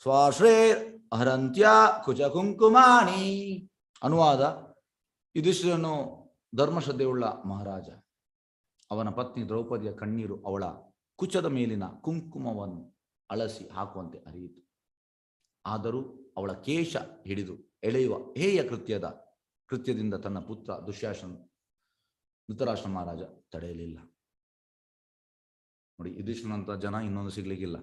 ಸ್ವಾಶ್ರೇರ್ ಅಹರಂತ್ಯ ಕುಚ ಕುಂಕುಮಾಣಿ. ಅನುವಾದ: ಯುಧಿಷ್ಠಿರನು ಧರ್ಮಶ್ರದ್ಧೆಯುಳ್ಳ ಮಹಾರಾಜ. ಅವನ ಪತ್ನಿ ದ್ರೌಪದಿಯ ಕಣ್ಣೀರು ಅವಳ ಕುಚದ ಮೇಲಿನ ಕುಂಕುಮವನ್ನು ಅಳಸಿ ಹಾಕುವಂತೆ ಹರಿಯಿತು. ಆದರೂ ಅವಳ ಕೇಶ ಹಿಡಿದು ಎಳೆಯುವ ಹೇಯ ಕೃತ್ಯದಿಂದ ತನ್ನ ಪುತ್ರ ಧೃತರಾಷ್ಟ್ರ ಮಹಾರಾಜ ತಡೆಯಲಿಲ್ಲ. ನೋಡಿ, ಯುಧಿಷ್ಠಿರನಂತ ಜನ ಇನ್ನೊಂದು ಸಿಗ್ಲಿಕ್ಕಿಲ್ಲ.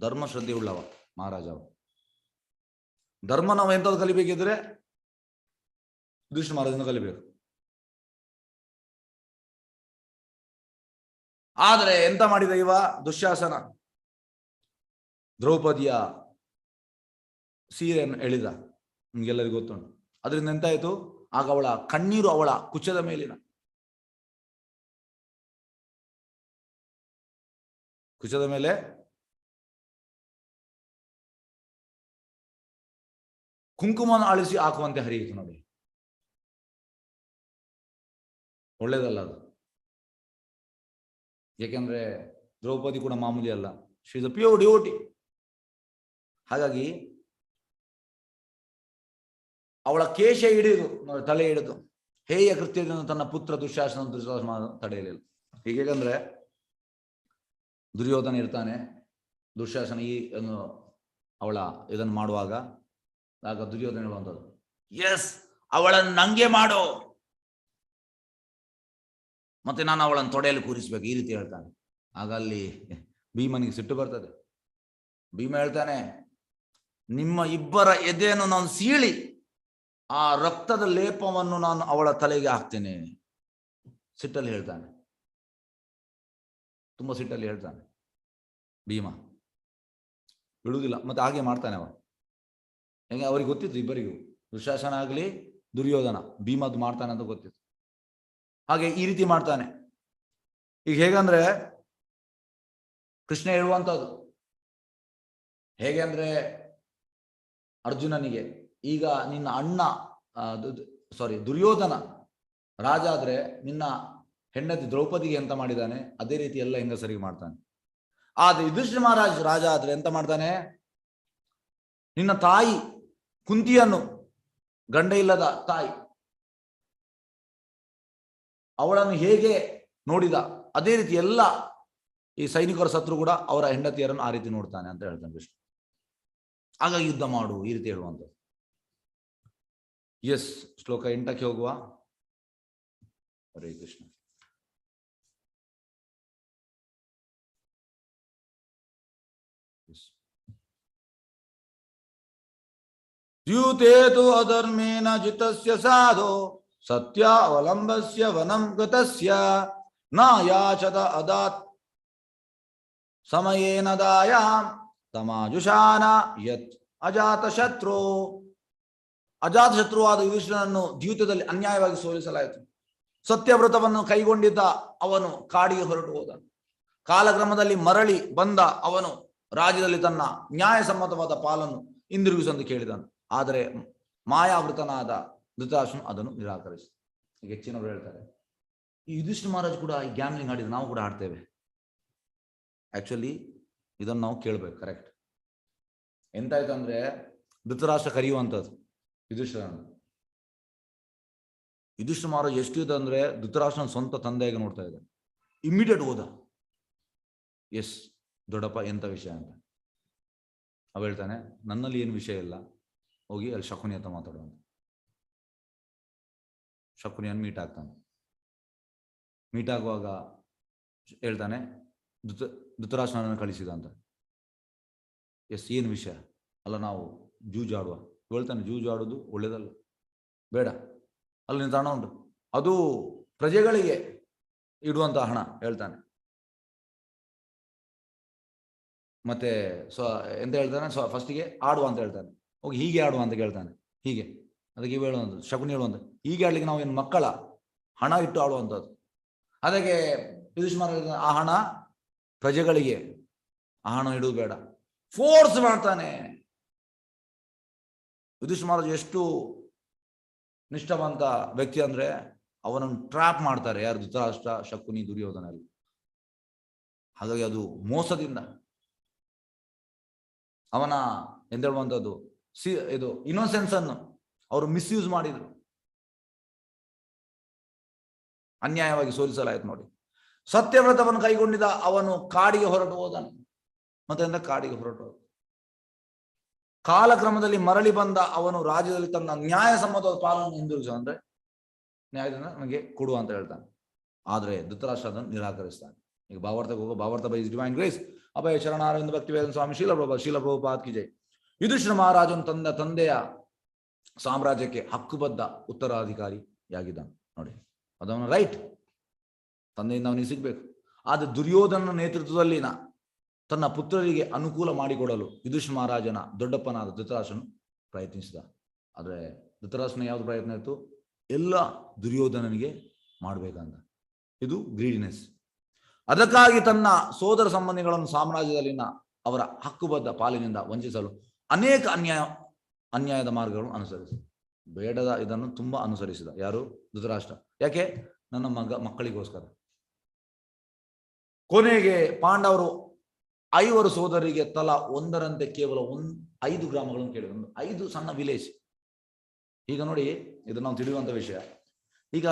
ಧರ್ಮ ಶ್ರದ್ಧೆ ಉಳ್ಳವ ಮಹಾರಾಜ. ಧರ್ಮ ನಾವು ಎಂಥದ್ದು ಕಲಿಬೇಕಿದ್ರೆ ಯುಧಿಷ್ಠಿರ ಮಹಾರಾಜನ ಕಲಿಬೇಕು. ಆದರೆ ಎಂತ ಮಾಡಿದ ಇವ ದುಶ್ಯಾಸನ? ದ್ರೌಪದಿಯ ಸೀರೆಯನ್ನು ಎಳೆದ, ನಿಮ್ಗೆಲ್ಲರಿಗೂ ಗೊತ್ತುಂಟು. ಅದರಿಂದ ಎಂತಾಯ್ತು? ಆಗ ಅವಳ ಕಣ್ಣೀರು ಅವಳ ಕುಚದ ಮೇಲಿನ ಕುಚದ ಮೇಲೆ ಕುಂಕುಮವನ್ನು ಅಳಿಸಿ ಹಾಕುವಂತೆ ಹರಿಯಿತು ನೋಡಿ. ಒಳ್ಳೇದಲ್ಲ ಅದು. ಯಾಕೆಂದ್ರೆ ದ್ರೌಪದಿ ಕೂಡ ಮಾಮೂಲಿ ಅಲ್ಲ, she is a pure devotee. ಹಾಗಾಗಿ ಅವಳ ಕೇಶ ಹಿಡಿದು ತಲೆ ಹಿಡಿದು ಹೇಯ ಕೃತ್ಯದಿಂದ ತನ್ನ ಪುತ್ರ ದುಶ್ಯಾಸನ ತಡೆಯಲಿಲ್ಲ. ಹೀಗೇಗಂದ್ರೆ ದುರ್ಯೋಧನ ಇರ್ತಾನೆ, ದುಶ್ಯಾಸನ ಅವಳ ಇದನ್ನು ಮಾಡುವಾಗ ಆಗ ದುರ್ಯೋಧನ ಹೇಳುವಂಥದ್ದು, ಎಸ್ ಅವಳನ್ನು ನಂಗೆ ಮಾಡೋ, ಮತ್ತೆ ನಾನು ಅವಳನ್ನು ತೊಡೆಯಲ್ಲಿ ಕೂರಿಸ್ಬೇಕು, ಈ ರೀತಿ ಹೇಳ್ತಾನೆ. ಆಗ ಅಲ್ಲಿ ಭೀಮನಿಗೆ ಸಿಟ್ಟು ಬರ್ತದೆ. ಭೀಮ ಹೇಳ್ತಾನೆ, ನಿಮ್ಮ ಇಬ್ಬರ ಎದೆಯನ್ನು ನಾನು ಸೀಳಿ ಆ ರಕ್ತದ ಲೇಪವನ್ನು ನಾನು ಅವಳ ತಲೆಗೆ ಹಾಕ್ತೇನೆ. ಸಿಟ್ಟಲ್ಲಿ ಹೇಳ್ತಾನೆ, ತುಂಬಾ ಸಿಟ್ಟಲ್ಲಿ ಹೇಳ್ತಾನೆ ಭೀಮ. ಬಿಡುವುದಿಲ್ಲ, ಮತ್ತೆ ಹಾಗೆ ಮಾಡ್ತಾನೆ ಅವ. ಹೆಂಗೆ ಅವ್ರಿಗೆ ಗೊತ್ತಿತ್ತು ಇಬ್ಬರಿಗೂ, ದುಶ್ಯಾಸನ ಆಗಲಿ ದುರ್ಯೋಧನ, ಭೀಮದ್ದು ಮಾಡ್ತಾನೆ ಅಂತ ಗೊತ್ತಿತ್ತು. ಹಾಗೆ ಈ ರೀತಿ ಮಾಡ್ತಾನೆ. ಈಗ ಹೇಗಂದ್ರೆ ಕೃಷ್ಣ ಹೇಳುವಂಥದ್ದು ಹೇಗೆ ಅಂದ್ರೆ ಅರ್ಜುನನಿಗೆ, ಈಗ ನಿನ್ನ ಅಣ್ಣ ದುರ್ಯೋಧನ ರಾಜ ಆದ್ರೆ ನಿನ್ನ ಹೆಂಡತಿ ದ್ರೌಪದಿಗೆ ಎಂತ ಮಾಡಿದ್ದಾನೆ, ಅದೇ ರೀತಿ ಎಲ್ಲ ಹೆಂಗಸರಿಗೆ ಮಾಡ್ತಾನೆ. ಆದ್ರೆ ಯುಧಿಷ್ಠಿರ ಮಹಾರಾಜ ರಾಜ ಆದ್ರೆ ಎಂತ ಮಾಡ್ತಾನೆ, ನಿನ್ನ ತಾಯಿ ಕುಂತಿಯನ್ನು, ಗಂಡ ಇಲ್ಲದ ತಾಯಿ, ಅವಳನ್ನು ಹೇಗೆ ನೋಡಿದ ಅದೇ ರೀತಿ ಎಲ್ಲ ಈ ಸೈನಿಕರ ಸತ್ರು ಕೂಡ ಅವರ ಹೆಂಡತಿಯರನ್ನು ಆ ರೀತಿ ನೋಡ್ತಾನೆ ಅಂತ ಹೇಳ್ತಾನೆ ಕೃಷ್ಣ. ಆಗ ಯುದ್ಧ ಮಾಡು, ಈ ರೀತಿ ಹೇಳುವಂಥದ್ದು. ಎಸ್, ಶ್ಲೋಕ 8ಕ್ಕೆ ಹೋಗುವ. ಹರೇ ಕೃಷ್ಣ. ದ್ಯೂತೇತು ಅಧರ್ಮೇನ ಜಿತಸ್ಯ ಸಾಧೋ ಸತ್ಯಾವಲಂಬಸ್ಯ ವನಂ ಗತಸ್ಯ ನಾಯಾಚದ ಅದಾತ್ ಸಮಯೇನ ದಾಯಾಂ ತಮಾಜುಷಾನ ಯತ್ ಅಜಾತ ಶತ್ರು. ಅಜಾತ ಶತ್ರುವಾದ ಯುಧಿಷ್ಠಿರನನ್ನು ದ್ಯೂತದಲ್ಲಿ ಅನ್ಯಾಯವಾಗಿ ಸೋಲಿಸಲಾಯಿತು. ಸತ್ಯವ್ರತವನ್ನು ಕೈಗೊಂಡಿದ್ದ ಅವನು ಕಾಡಿಗೆ ಹೊರಟು ಹೋದನು. ಕಾಲಕ್ರಮದಲ್ಲಿ ಮರಳಿ ಬಂದ ಅವನು ರಾಜ್ಯದಲ್ಲಿ ತನ್ನ ನ್ಯಾಯಸಮ್ಮತವಾದ ಪಾಲನ್ನು ಹಿಂದಿರುಗಿಸೆಂದು ಕೇಳಿದನು. ಆದರೆ ಮಾಯಾವೃತನಾದ ಧೃತರಾಷ್ಟ್ರನು ಅದನ್ನು ನಿರಾಕರಿಸಿದ. ಈಗ ಹೆಚ್ಚಿನವರು ಹೇಳ್ತಾರೆ, ಈ ಯುಧಿಷ್ಠಿರ ಮಹಾರಾಜ್ ಕೂಡ ಈ ಗ್ಯಾಮ್ಲಿಂಗ್ ಆಡಿದ್ರೆ ನಾವು ಕೂಡ ಆಡ್ತೇವೆ. ಆಕ್ಚುಲಿ ಇದನ್ನು ನಾವು ಕೇಳ್ಬೇಕು. ಕರೆಕ್ಟ್. ಎಂತಾಯ್ತು ಅಂದ್ರೆ ಧೃತರಾಷ್ಟ್ರ ಕರೆಯುವಂಥದ್ದು ಯುಧಿಷ್ಠಿರನನ್ನು. ಯುಧಿಷ್ಠಿರ ಮಹಾರಾಜ್ ಎಷ್ಟು ಇದೆ ಅಂದ್ರೆ ಧೃತರಾಷ್ಟ್ರನ ಸ್ವಂತ ತಂದೆಯಾಗಿ ನೋಡ್ತಾ ಇದ್ದಾರೆ. ಇಮ್ಮಿಡಿಯೇಟ್ ಹೋದ, ಎಸ್ ದೊಡ್ಡಪ್ಪ ಎಂತ ವಿಷಯ ಅಂತ. ಅವ ಹೇಳ್ತಾನೆ, ನನ್ನಲ್ಲಿ ಏನು ವಿಷಯ ಇಲ್ಲ, ಹೋಗಿ ಅಲ್ಲಿ ಶಕುನಿ ಅಂತ ಮಾತಾಡುವಂತ. ಶಕುನಿಯನ್ನು ಮೀಟ್ ಆಗ್ತಾನೆ. ಮೀಟ್ ಆಗುವಾಗ ಹೇಳ್ತಾನೆ, ಧೃತರಾಷ್ಟ್ರನನ್ನು ಕಳಿಸಿದ ಅಂತ. ಎಸ್, ಏನು ವಿಷಯ? ಅಲ್ಲ, ನಾವು ಜೂಜಾಡುವ. ಹೇಳ್ತಾನೆ, ಜೂಜಾಡುವುದು ಒಳ್ಳೇದಲ್ಲ, ಬೇಡ. ಅಲ್ಲಿ ನಿಂತ ಹಣ ಉಂಟು, ಅದು ಪ್ರಜೆಗಳಿಗೆ ಇಡುವಂತ ಹಣ ಹೇಳ್ತಾನೆ. ಮತ್ತೆ ಎಂತ ಹೇಳ್ತಾನೆ, ಫಸ್ಟಿಗೆ ಆಡುವ ಅಂತ ಹೇಳ್ತಾನೆ. ಹೋಗಿ ಹೀಗೆ ಆಡುವ ಅಂತ ಕೇಳ್ತಾನೆ. ಹೀಗೆ ಅದಕ್ಕೆ ಇವ ಹೇಳುವಂಥದ್ದು, ಶಕುನಿ ಹೇಳುವಂಥದ್ದು, ಹೀಗೆ ಆಡ್ಲಿಕ್ಕೆ ನಾವು ಏನು ಮಕ್ಕಳ? ಹಣ ಇಟ್ಟು ಆಡುವಂಥದ್ದು. ಅದಕ್ಕೆ ಯುಧಿಷ್ಠಿರ ಆ ಹಣ ಪ್ರಜೆಗಳಿಗೆ, ಆ ಹಣ ಇಡುವುದು ಬೇಡ. ಫೋರ್ಸ್ ಮಾಡ್ತಾನೆ. ಯುಧಿಷ್ಠಿರ ಎಷ್ಟು ನಿಷ್ಠಾವಂತ ವ್ಯಕ್ತಿ ಅಂದ್ರೆ ಅವನನ್ನು ಟ್ರ್ಯಾಪ್ ಮಾಡ್ತಾರೆ ಯಾರು? ಧೃತರಾಷ್ಟ್ರ, ಶಕುನಿ, ದುರ್ಯೋಧನಲ್ಲಿ. ಹಾಗಾಗಿ ಅದು ಮೋಸದಿಂದ ಅವನ ಎಂದೇಳುವಂಥದ್ದು ಇದು ಇನ್ನೋಸೆನ್ಸ್ ಅನ್ನು ಅವರು ಮಿಸ್ಯೂಸ್ ಮಾಡಿದ್ರು. ಅನ್ಯಾಯವಾಗಿ ಸೋಲಿಸಲಾಯ್ತು ನೋಡಿ. ಸತ್ಯವ್ರತವನ್ನು ಕೈಗೊಂಡಿದ್ದ ಅವನು ಕಾಡಿಗೆ ಹೊರಟು ಹೋದನು. ಮತ್ತೆ ಕಾಡಿಗೆ ಹೊರಟು ಹೋದ. ಕಾಲಕ್ರಮದಲ್ಲಿ ಮರಳಿ ಬಂದ ಅವನು ರಾಜ್ಯದಲ್ಲಿ ತನ್ನ ನ್ಯಾಯಸಮ್ಮತವಾದ ಪಾಲನ್ನು ಹಿಂದಿರುಗಿಸ, ಅಂದ್ರೆ ನ್ಯಾಯದಿಂದ ನನಗೆ ಕೊಡು ಅಂತ ಹೇಳ್ತಾನೆ. ಆದ್ರೆ ಧೃತರಾಷ್ಟ್ರ ಅದನ್ನು ನಿರಾಕರಿಸ್ತಾನೆ. ಈಗ ಭಾವಾರ್ಥಕ್ಕೆ ಹೋಗೋ ಭಾವಾರ್ಥ ಬೈ ಡಿವೈನ್ ಗ್ರೇಸ್ ಅಭಯ ಶರಣಾರವಿಂದ ಭಕ್ತಿವೇದಾಂತ ಸ್ವಾಮಿ ಶೀಲ ಪ್ರಭುಪಾದ್ ಕಿ ಜೈ. ಯುಧಿಷ್ಠಿರ ಮಹಾರಾಜನು ತಂದೆಯ ಸಾಮ್ರಾಜ್ಯಕ್ಕೆ ಹಕ್ಕುಬದ್ಧ ಉತ್ತರಾಧಿಕಾರಿಯಾಗಿದ್ದಾನೆ ನೋಡಿ, ಅದವನ ರೈಟ್, ತಂದೆಯಿಂದ ಅವನಿಗೆ ಸಿಗ್ಬೇಕು. ಆದರೆ ದುರ್ಯೋಧನ ನೇತೃತ್ವದಲ್ಲಿನ ತನ್ನ ಪುತ್ರರಿಗೆ ಅನುಕೂಲ ಮಾಡಿಕೊಡಲು ಯುಧಿಷ್ಠಿರ ಮಹಾರಾಜನ ದೊಡ್ಡಪ್ಪನಾದ ಧೃತರಾಷ್ಟ್ರನು ಪ್ರಯತ್ನಿಸಿದ. ಆದರೆ ಧೃತರಾಷ್ಟ್ರನ ಯಾವುದು ಪ್ರಯತ್ನ ಇತ್ತು? ಎಲ್ಲ ದುರ್ಯೋಧನನಿಗೆ ಮಾಡಬೇಕಂತ. ಇದು ಗ್ರೀಡಿನೆಸ್. ಅದಕ್ಕಾಗಿ ತನ್ನ ಸೋದರ ಸಂಬಂಧಿಗಳನ್ನು ಸಾಮ್ರಾಜ್ಯದಲ್ಲಿನ ಅವರ ಹಕ್ಕುಬದ್ಧ ಪಾಲಿನಿಂದ ವಂಚಿಸಲು ಅನೇಕ ಅನ್ಯಾಯದ ಮಾರ್ಗಗಳನ್ನು ಅನುಸರಿಸಿದ. ಬೇಡದ ಇದನ್ನು ತುಂಬಾ ಅನುಸರಿಸಿದ. ಯಾರು? ಧೃತರಾಷ್ಟ್ರ. ಯಾಕೆ? ನನ್ನ ಮಕ್ಕಳಿಗೋಸ್ಕರ. ಕೊನೆಗೆ ಪಾಂಡವರು 5 ಸೋದರಿಗೆ ತಲಾ ಒಂದರಂತೆ ಕೇವಲ 5 ಗ್ರಾಮಗಳನ್ನು ಕೇಳಿದ್ರು. 5 ಸಣ್ಣ ವಿಲೇಜ್. ಈಗ ನೋಡಿ, ಇದು ನಾವು ತಿಳಿಯುವಂತ ವಿಷಯ. ಈಗ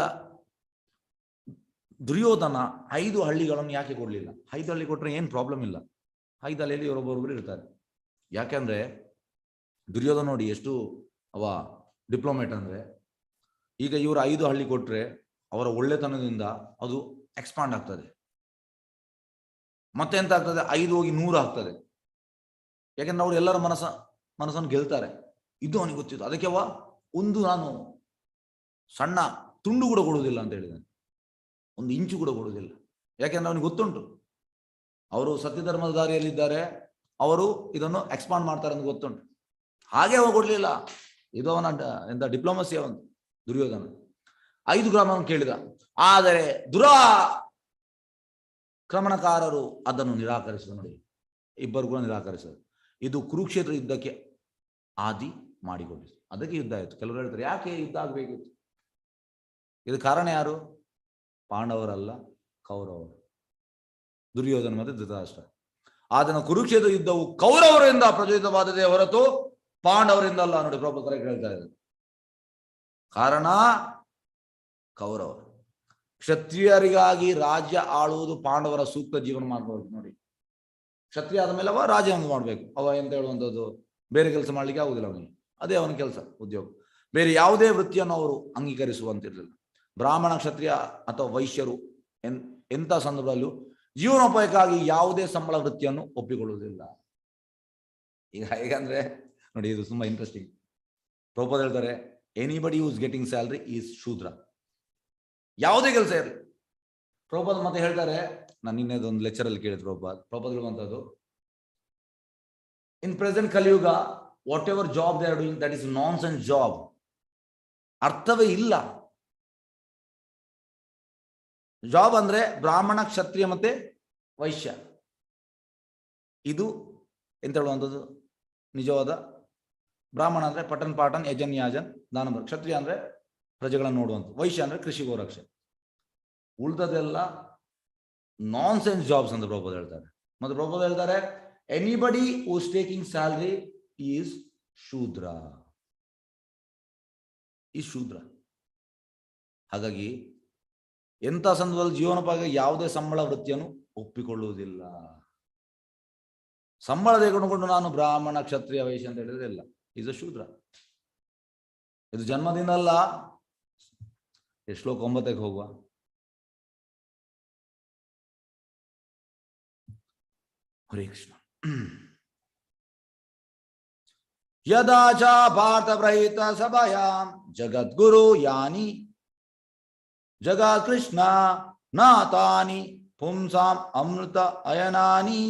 ದುರ್ಯೋಧನ 5 ಹಳ್ಳಿಗಳನ್ನು ಯಾಕೆ ಕೊಡ್ಲಿಲ್ಲ? 5 ಹಳ್ಳಿ ಕೊಟ್ರೆ ಏನ್ ಪ್ರಾಬ್ಲಮ್ ಇಲ್ಲ. 5 ಹಳ್ಳಿಯಲ್ಲಿ ಇವರೊಬ್ಬರು ಇರ್ತಾರೆ. ಯಾಕೆಂದ್ರೆ ದುರ್ಯೋಧನ ನೋಡಿ ಎಷ್ಟು ಅವ ಡಿಪ್ಲೊಮೇಟ್ ಅಂದ್ರೆ, ಈಗ ಇವರು 5 ಹಳ್ಳಿ ಕೊಟ್ರೆ ಅವರ ಒಳ್ಳೆತನದಿಂದ ಅದು ಎಕ್ಸ್ಪಾಂಡ್ ಆಗ್ತದೆ. ಮತ್ತೆ ಎಂತ ಆಗ್ತದೆ? 5 ಹೋಗಿ 100 ಆಗ್ತದೆ. ಯಾಕೆಂದ್ರೆ ಅವ್ರು ಎಲ್ಲರ ಮನಸ್ಸನ್ನು ಗೆಲ್ತಾರೆ. ಇದು ಅವನಿಗೆ ಗೊತ್ತಿತ್ತು. ಅದಕ್ಕೆ ಅವ ಒಂದು ನಾನು ಸಣ್ಣ ತುಂಡು ಕೂಡ ಕೊಡುವುದಿಲ್ಲ ಅಂತ ಹೇಳಿದ್ದಾನೆ. 1 ಇಂಚು ಕೂಡ ಕೊಡುವುದಿಲ್ಲ. ಯಾಕೆಂದ್ರೆ ಅವನಿಗೆ ಗೊತ್ತುಂಟು ಅವರು ಸತ್ಯಧರ್ಮದ ದಾರಿಯಲ್ಲಿದ್ದಾರೆ, ಅವರು ಇದನ್ನು ಎಕ್ಸ್ಪಾಂಡ್ ಮಾಡ್ತಾರೆ ಅಂತ ಗೊತ್ತುಂಟು. ಹಾಗೆ ಅವ ಕೊಡ್ಲಿಲ್ಲ. ಇದು ಅವನ ಎಂತ ಡಿಪ್ಲೊಮಸಿ ಅವನು ದುರ್ಯೋಧನ. 5 ಗ್ರಾಮವನ್ನು ಕೇಳಿದ. ಆದರೆ ದುರಾಕ್ರಮಣಕಾರರು ಅದನ್ನು ನಿರಾಕರಿಸಿದ. ನೋಡಿ, ಇಬ್ಬರು ಕೂಡ ನಿರಾಕರಿಸಿದರು. ಇದು ಕುರುಕ್ಷೇತ್ರ ಯುದ್ಧಕ್ಕೆ ಆದಿ ಮಾಡಿಕೊಂಡಿತು. ಅದಕ್ಕೆ ಯುದ್ಧ ಆಯಿತು. ಕೆಲವರು ಹೇಳ್ತಾರೆ ಯಾಕೆ ಯುದ್ಧ ಆಗಬೇಕಿತ್ತು? ಇದು ಕಾರಣ ಯಾರು? ಪಾಂಡವರಲ್ಲ, ಕೌರವರು, ದುರ್ಯೋಧನ ಮತ್ತು ಧೃತರಾಷ್ಟ್ರ. ಆದನ ಕುರುಕ್ಷೇತ್ರ ಯುದ್ಧವು ಕೌರವರಿಂದ ಪ್ರಚೋದಿತವಾದದೇ ಹೊರತು ಪಾಂಡವರಿಂದ ಅಲ್ಲ. ನೋಡಿ, ಪ್ರಭು ಕರೆಕ್ಟ್ ಹೇಳ್ತಾ ಇದ್ದಾರೆ. ಕಾರಣ ಕೌರವರು. ಕ್ಷತ್ರಿಯರಿಗಾಗಿ ರಾಜ್ಯ ಆಳುವುದು ಪಾಂಡವರ ಸೂಕ್ತ ಜೀವನ ಮಾಡಬಹುದು. ನೋಡಿ, ಕ್ಷತ್ರಿಯ ಆದ ಮೇಲೆ ಅವ ರಾಜ್ಯ ಹಂಗೆ ಮಾಡ್ಬೇಕು. ಅವ ಎಂತ ಹೇಳುವಂಥದ್ದು, ಬೇರೆ ಕೆಲಸ ಮಾಡ್ಲಿಕ್ಕೆ ಆಗುದಿಲ್ಲ ಅವನಿಗೆ. ಅದೇ ಅವನ ಕೆಲಸ, ಉದ್ಯೋಗ. ಬೇರೆ ಯಾವುದೇ ವೃತ್ತಿಯನ್ನು ಅವರು ಅಂಗೀಕರಿಸುವಂತಿರಲಿಲ್ಲ. ಬ್ರಾಹ್ಮಣ, ಕ್ಷತ್ರಿಯ ಅಥವಾ ವೈಶ್ಯರು ಎಂಥ ಸಂದರ್ಭದಲ್ಲೂ ಜೀವನೋಪಾಯಕ್ಕಾಗಿ ಯಾವುದೇ ಸಂಬಳ ವೃತ್ತಿಯನ್ನು ಒಪ್ಪಿಕೊಳ್ಳುವುದಿಲ್ಲ. ಈಗ ಹೇಗಂದ್ರೆ ನೋಡಿ, ಇದು ತುಂಬಾ ಇಂಟ್ರೆಸ್ಟಿಂಗ್. ಪ್ರಭುಪಾದ ಹೇಳ್ತಾರೆ, anybody who's getting salary is shudra. ಯಾವುದೇ ಕೆಲಸ ಇರಲಿ. ಪ್ರಭುಪಾದ ಮತ್ತೆ ಹೇಳ್ತಾರೆ, ನಾನು ನಿನ್ನೆದೊಂದು ಲೆಕ್ಚರ್ ಅಲ್ಲಿ ಕೇಳಿದ್ರು ಪ್ರಭುಪಾದ ಹೇಳುವಂಥದ್ದು, ಇನ್ ಪ್ರೆಸೆಂಟ್ ಕಲಿಯುಗ what ever job they are doing that is nonsense job. ಅರ್ಥವೇ ಇಲ್ಲ. ಜಾಬ್ ಅಂದ್ರೆ ಬ್ರಾಹ್ಮಣ, ಕ್ಷತ್ರಿಯ ಮತ್ತೆ ವೈಶ್ಯ. ಇದು ಎಂತ ಹೇಳುವಂಥದ್ದು ನಿಜವಾದ. ಬ್ರಾಹ್ಮಣ ಅಂದ್ರೆ ಪಠನ್ ಪಾಠನ್ ಯಜನ್ ಯಾಜನ್ ದಾನ. ಕ್ಷತ್ರಿಯ ಅಂದ್ರೆ ಪ್ರಜೆಗಳನ್ನು ನೋಡುವಂಥ. ವೈಶ್ಯ ಅಂದ್ರೆ ಕೃಷಿ ಗೋರಕ್ಷೆ. ಉಳಿದದೆಲ್ಲ ನಾನ್ ಸೆನ್ಸ್ ಜಾಬ್ಸ್ ಅಂತ ಪ್ರಭುಪಾದ ಹೇಳ್ತಾರೆ. ಮತ್ತೆ ಪ್ರಭುಪಾದ ಹೇಳ್ತಾರೆ, anybody who's taking salary is shudra. ಈ ಶೂದ್ರ. ಹಾಗಾಗಿ ಎಂಥ ಸಂದರ್ಭದಲ್ಲಿ ಜೀವನೋಪಾಯ ಯಾವುದೇ ಸಂಬಳ ವೃತ್ತಿಯನ್ನು ಒಪ್ಪಿಕೊಳ್ಳುವುದಿಲ್ಲ. ಸಂಬಳ ತೆಗೆದುಕೊಂಡು ನಾನು ಬ್ರಾಹ್ಮಣ, ಕ್ಷತ್ರಿಯ, ವೈಶ್ಯ ಅಂತ ಹೇಳಿದ್ರೆ ಇಲ್ಲ. ಇದು ಶೂದ್ರ. ಇದು ಜನ್ಮದಿಂದ ಅಲ್ಲ. ಶ್ಲೋಕ 9ಕ್ಕೆ ಹೋಗುವ. ಹರೇ ಕೃಷ್ಣ. ಯದಾ ಚ ಭಾರತ ಪ್ರಹಿತ ಸಭಾಯಾಂ ಜಗದ್ಗುರು ಯಾನಿ ಜಗತ್ ಕೃಷ್ಣ ನಾತಾನಿ ಪುಂಸಾಂ ಅಮೃತ ಅಯನಾನಿ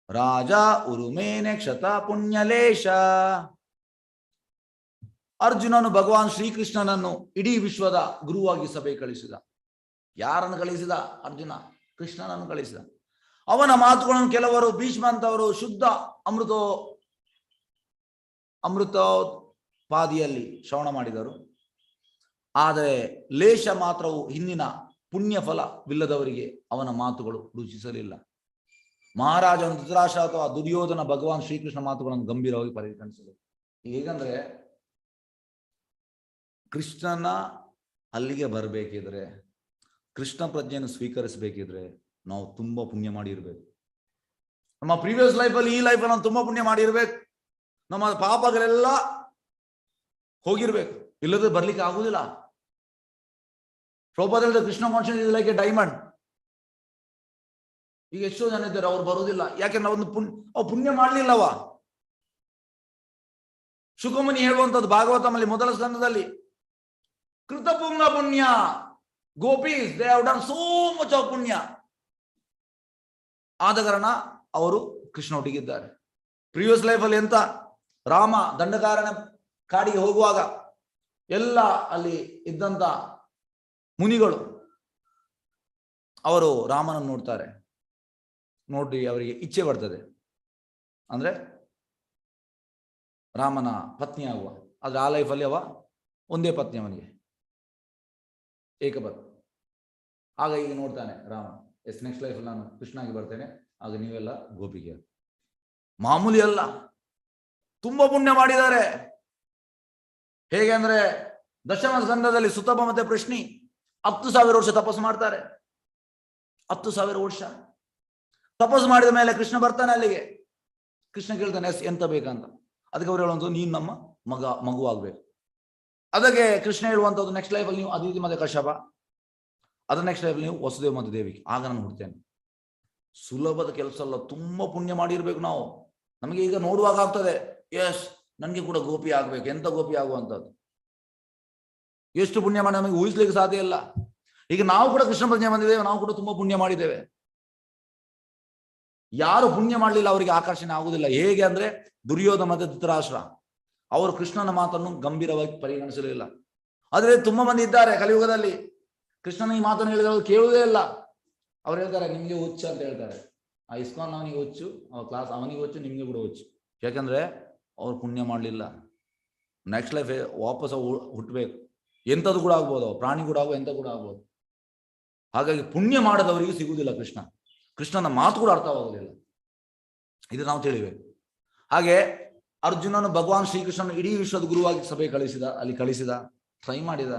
ರಾಜ ಉರುಮೇನೆ ಕ್ಷತ ಪುಣ್ಯಲೇಶ. ಅರ್ಜುನನು ಭಗವಾನ್ ಶ್ರೀಕೃಷ್ಣನನ್ನು ಇಡೀ ವಿಶ್ವದ ಗುರುವಾಗಿ ಸಭೆ ಕಳಿಸಿದ. ಯಾರನ್ನು ಕಳಿಸಿದ? ಅರ್ಜುನ ಕೃಷ್ಣನನ್ನು ಕಳಿಸಿದ. ಅವನ ಮಾತುಗಳನ್ನು ಕೆಲವರು ಭೀಷ್ಮ ಅಂತವರು ಶುದ್ಧ ಅಮೃತೋಪಾದಿಯಲ್ಲಿ ಶ್ರವಣ ಮಾಡಿದರು. ಆದರೆ ಲೇಷ ಮಾತ್ರವು ಹಿಂದಿನ ಪುಣ್ಯ ಫಲವಿಲ್ಲದವರಿಗೆ ಅವನ ಮಾತುಗಳು ರುಚಿಸಲಿಲ್ಲ. ಮಹಾರಾಜನ ಧೃತರಾಷ್ಟ್ರ ಅಥವಾ ದುರ್ಯೋಧನ ಭಗವಾನ್ ಶ್ರೀಕೃಷ್ಣ ಮಾತುಗಳನ್ನು ಗಂಭೀರವಾಗಿ ಪರಿಗಣಿಸಿದರು. ಹೇಗಂದ್ರೆ, ಕೃಷ್ಣನ ಅಲ್ಲಿಗೆ ಬರಬೇಕಿದ್ರೆ, ಕೃಷ್ಣ ಪ್ರಜ್ಞೆಯನ್ನು ಸ್ವೀಕರಿಸಬೇಕಿದ್ರೆ ನಾವು ತುಂಬಾ ಪುಣ್ಯ ಮಾಡಿರ್ಬೇಕು. ನಮ್ಮ ಪ್ರೀವಿಯಸ್ ಲೈಫಲ್ಲಿ, ಈ ಲೈಫಲ್ಲಿ ನಾವು ತುಂಬಾ ಪುಣ್ಯ ಮಾಡಿರ್ಬೇಕು. ನಮ್ಮ ಪಾಪಗಳೆಲ್ಲ ಹೋಗಿರ್ಬೇಕು. ಇಲ್ಲದ್ರೆ ಬರ್ಲಿಕ್ಕೆ ಆಗುದಿಲ್ಲ. ಪ್ರಭುಪಾದ ಹೇಳಿದ Krishna conscious is like A diamond. ಈಗ ಎಷ್ಟೋ ಜನ ಇದ್ದಾರೆ, ಅವ್ರು ಬರುವುದಿಲ್ಲ. ಯಾಕೆಂದ್ರೆ ಒಂದು ಪುಣ್ಯ ಮಾಡ್ಲಿಲ್ಲವ. ಶುಕಮುನಿ ಹೇಳುವಂಥದ್ದು ಭಾಗವತಮಲ್ಲಿ ಮೊದಲ ಸ್ಕಂದದಲ್ಲಿ, ಕೃತಪುಂಗ ಪುಣ್ಯ gopis they have done so much of punya. ಆದ ಕಾರಣ ಅವರು ಕೃಷ್ಣ ಒಟ್ಟಿಗಿದ್ದಾರೆ. ಪ್ರಿವಿಯಸ್ ಲೈಫಲ್ಲಿ ಎಂತ, ರಾಮ ದಂಡಕಾರಣ ಕಾಡಿಗೆ ಹೋಗುವಾಗ ಎಲ್ಲ ಅಲ್ಲಿ ಇದ್ದಂತ ಮುನಿಗಳು ಅವರು ರಾಮನನ್ನು ನೋಡ್ತಾರೆ. ನೋಡಿ ಅವರಿಗೆ ಇಚ್ಛೆ ಬರ್ತದೆ, ಅಂದ್ರೆ ರಾಮನ ಪತ್ನಿ ಆಗುವ. ಆದ್ರೆ ಆ ಲೈಫಲ್ಲಿ ಅವ ಒಂದೇ ಪತ್ನಿ, ಅವನಿಗೆ ಏಕಪತ್ನಿ. ಆಗ ಈಗ ನೋಡ್ತಾನೆ ರಾಮ, ನೆಕ್ಸ್ಟ್ ಲೈಫ್ ನಾನು ಕೃಷ್ಣಾಗಿ ಬರ್ತೇನೆ, ಆಗ ನೀವೆಲ್ಲ ಗೋಪಿಗೆ. ಮಾಮೂಲಿ ಅಲ್ಲ, ತುಂಬಾ ಪುಣ್ಯ ಮಾಡಿದ್ದಾರೆ. ಹೇಗೆ ಅಂದ್ರೆ ದಶಮ ಸ್ಕಂದದಲ್ಲಿ ಸುತಪ ಮತ್ತೆ ಪ್ರಶ್ನಿ 10,000 ವರ್ಷ ತಪಸ್ಸು ಮಾಡ್ತಾರೆ. 10,000 ವರ್ಷ ತಪಸ್ಸು ಮಾಡಿದ ಮೇಲೆ ಕೃಷ್ಣ ಬರ್ತಾನೆ ಅಲ್ಲಿಗೆ. ಕೃಷ್ಣ ಕೇಳ್ತಾನೆ ಎಂತ ಬೇಕಂತ. ಅದಕ್ಕೆ ಅವ್ರು ಹೇಳುವಂಥದ್ದು, ನೀನು ನಮ್ಮ ಮಗು ಆಗ್ಬೇಕು. ಅದಕ್ಕೆ ಕೃಷ್ಣ ಹೇಳುವಂಥದ್ದು, ನೆಕ್ಸ್ಟ್ ಲೈಫಲ್ಲಿ ನೀವು ಅದಿತಿ ಮತ್ತೆ ಕಶ್ಯಪ, ಅದ್ರ ನೆಕ್ಸ್ಟ್ ಲೈಫ್ ನೀವು ವಸುದೇವ ಮತ್ತು ದೇವಿಗೆ, ಆಗ ನಾನು ಹುಡ್ತೇನೆ. ಸುಲಭದ ಕೆಲಸ ಅಲ್ಲ, ತುಂಬಾ ಪುಣ್ಯ ಮಾಡಿರ್ಬೇಕು ನಾವು. ನಮಗೆ ಈಗ ನೋಡುವಾಗ ಆಗ್ತದೆ, ಎಸ್ ನನಗೆ ಕೂಡ ಗೋಪಿ ಆಗ್ಬೇಕು, ಎಂತ ಗೋಪಿ ಆಗುವಂಥದ್ದು. ಎಷ್ಟು ಪುಣ್ಯ ಮಾಡಿ ನಮಗೆ ಊಹಿಸ್ಲಿಕ್ಕೆ ಸಾಧ್ಯ ಇಲ್ಲ. ಈಗ ನಾವು ಕೂಡ ಕೃಷ್ಣ ಪ್ರಜ್ಞೆ ಬಂದಿದ್ದೇವೆ, ನಾವು ಕೂಡ ತುಂಬಾ ಪುಣ್ಯ ಮಾಡಿದ್ದೇವೆ. ಯಾರು ಪುಣ್ಯ ಮಾಡಲಿಲ್ಲ ಅವರಿಗೆ ಆಕರ್ಷಣೆ ಆಗುವುದಿಲ್ಲ. ಹೇಗೆ ಅಂದ್ರೆ ದುರ್ಯೋಧನ ಮತ್ತೆ ಧೃತರಾಷ್ಟ್ರ, ಅವರು ಕೃಷ್ಣನ ಮಾತನ್ನು ಗಂಭೀರವಾಗಿ ಪರಿಗಣಿಸಲಿಲ್ಲ. ಆದ್ರೆ ತುಂಬಾ ಮಂದಿ ಇದ್ದಾರೆ ಕಲಿಯುಗದಲ್ಲಿ, ಕೃಷ್ಣನ ಈ ಮಾತನ್ನು ಹೇಳಿದ್ರೆ ಅವರು ಕೇಳುವುದೇ ಇಲ್ಲ. ಅವ್ರು ಹೇಳ್ತಾರೆ ನಿಮ್ಗೆ ಹುಚ್ಚು ಅಂತ ಹೇಳ್ತಾರೆ. ಆ ಇಸ್ಕಾನ್ ಅವನಿಗೆ ಹುಚ್ಚು, ಅವ್ರ ಕ್ಲಾಸ್ ಅವನಿಗೆ ಹುಚ್ಚು, ನಿಮ್ಗೆ ಕೂಡ ಹುಚ್ಚು. ಯಾಕಂದ್ರೆ ಅವ್ರು ಪುಣ್ಯ ಮಾಡಲಿಲ್ಲ. ನೆಕ್ಸ್ಟ್ ಲೈಫ್ ವಾಪಸ್ ಹುಟ್ಟಬೇಕು. ಎಂಥದ್ದು ಕೂಡ ಆಗ್ಬೋದು, ಪ್ರಾಣಿ ಕೂಡ ಆಗ್ಬೋದು, ಎಂತ ಕೂಡ ಆಗ್ಬೋದು. ಹಾಗಾಗಿ ಪುಣ್ಯ ಮಾಡದವರಿಗೆ ಸಿಗುವುದಿಲ್ಲ ಕೃಷ್ಣ. ಕೃಷ್ಣನ ಮಾತು ಕೂಡ ಅರ್ಥವಾಗುವುದಿಲ್ಲ. ಇದು ನಾವು ತಿಳಿಬೇಕು. ಹಾಗೆ ಅರ್ಜುನನು ಭಗವಾನ್ ಶ್ರೀಕೃಷ್ಣನು ಇಡೀ ವಿಶ್ವದ ಗುರುವಾಗಿ ಸಭೆ ಕಳಿಸಿದ, ಟ್ರೈ ಮಾಡಿದ.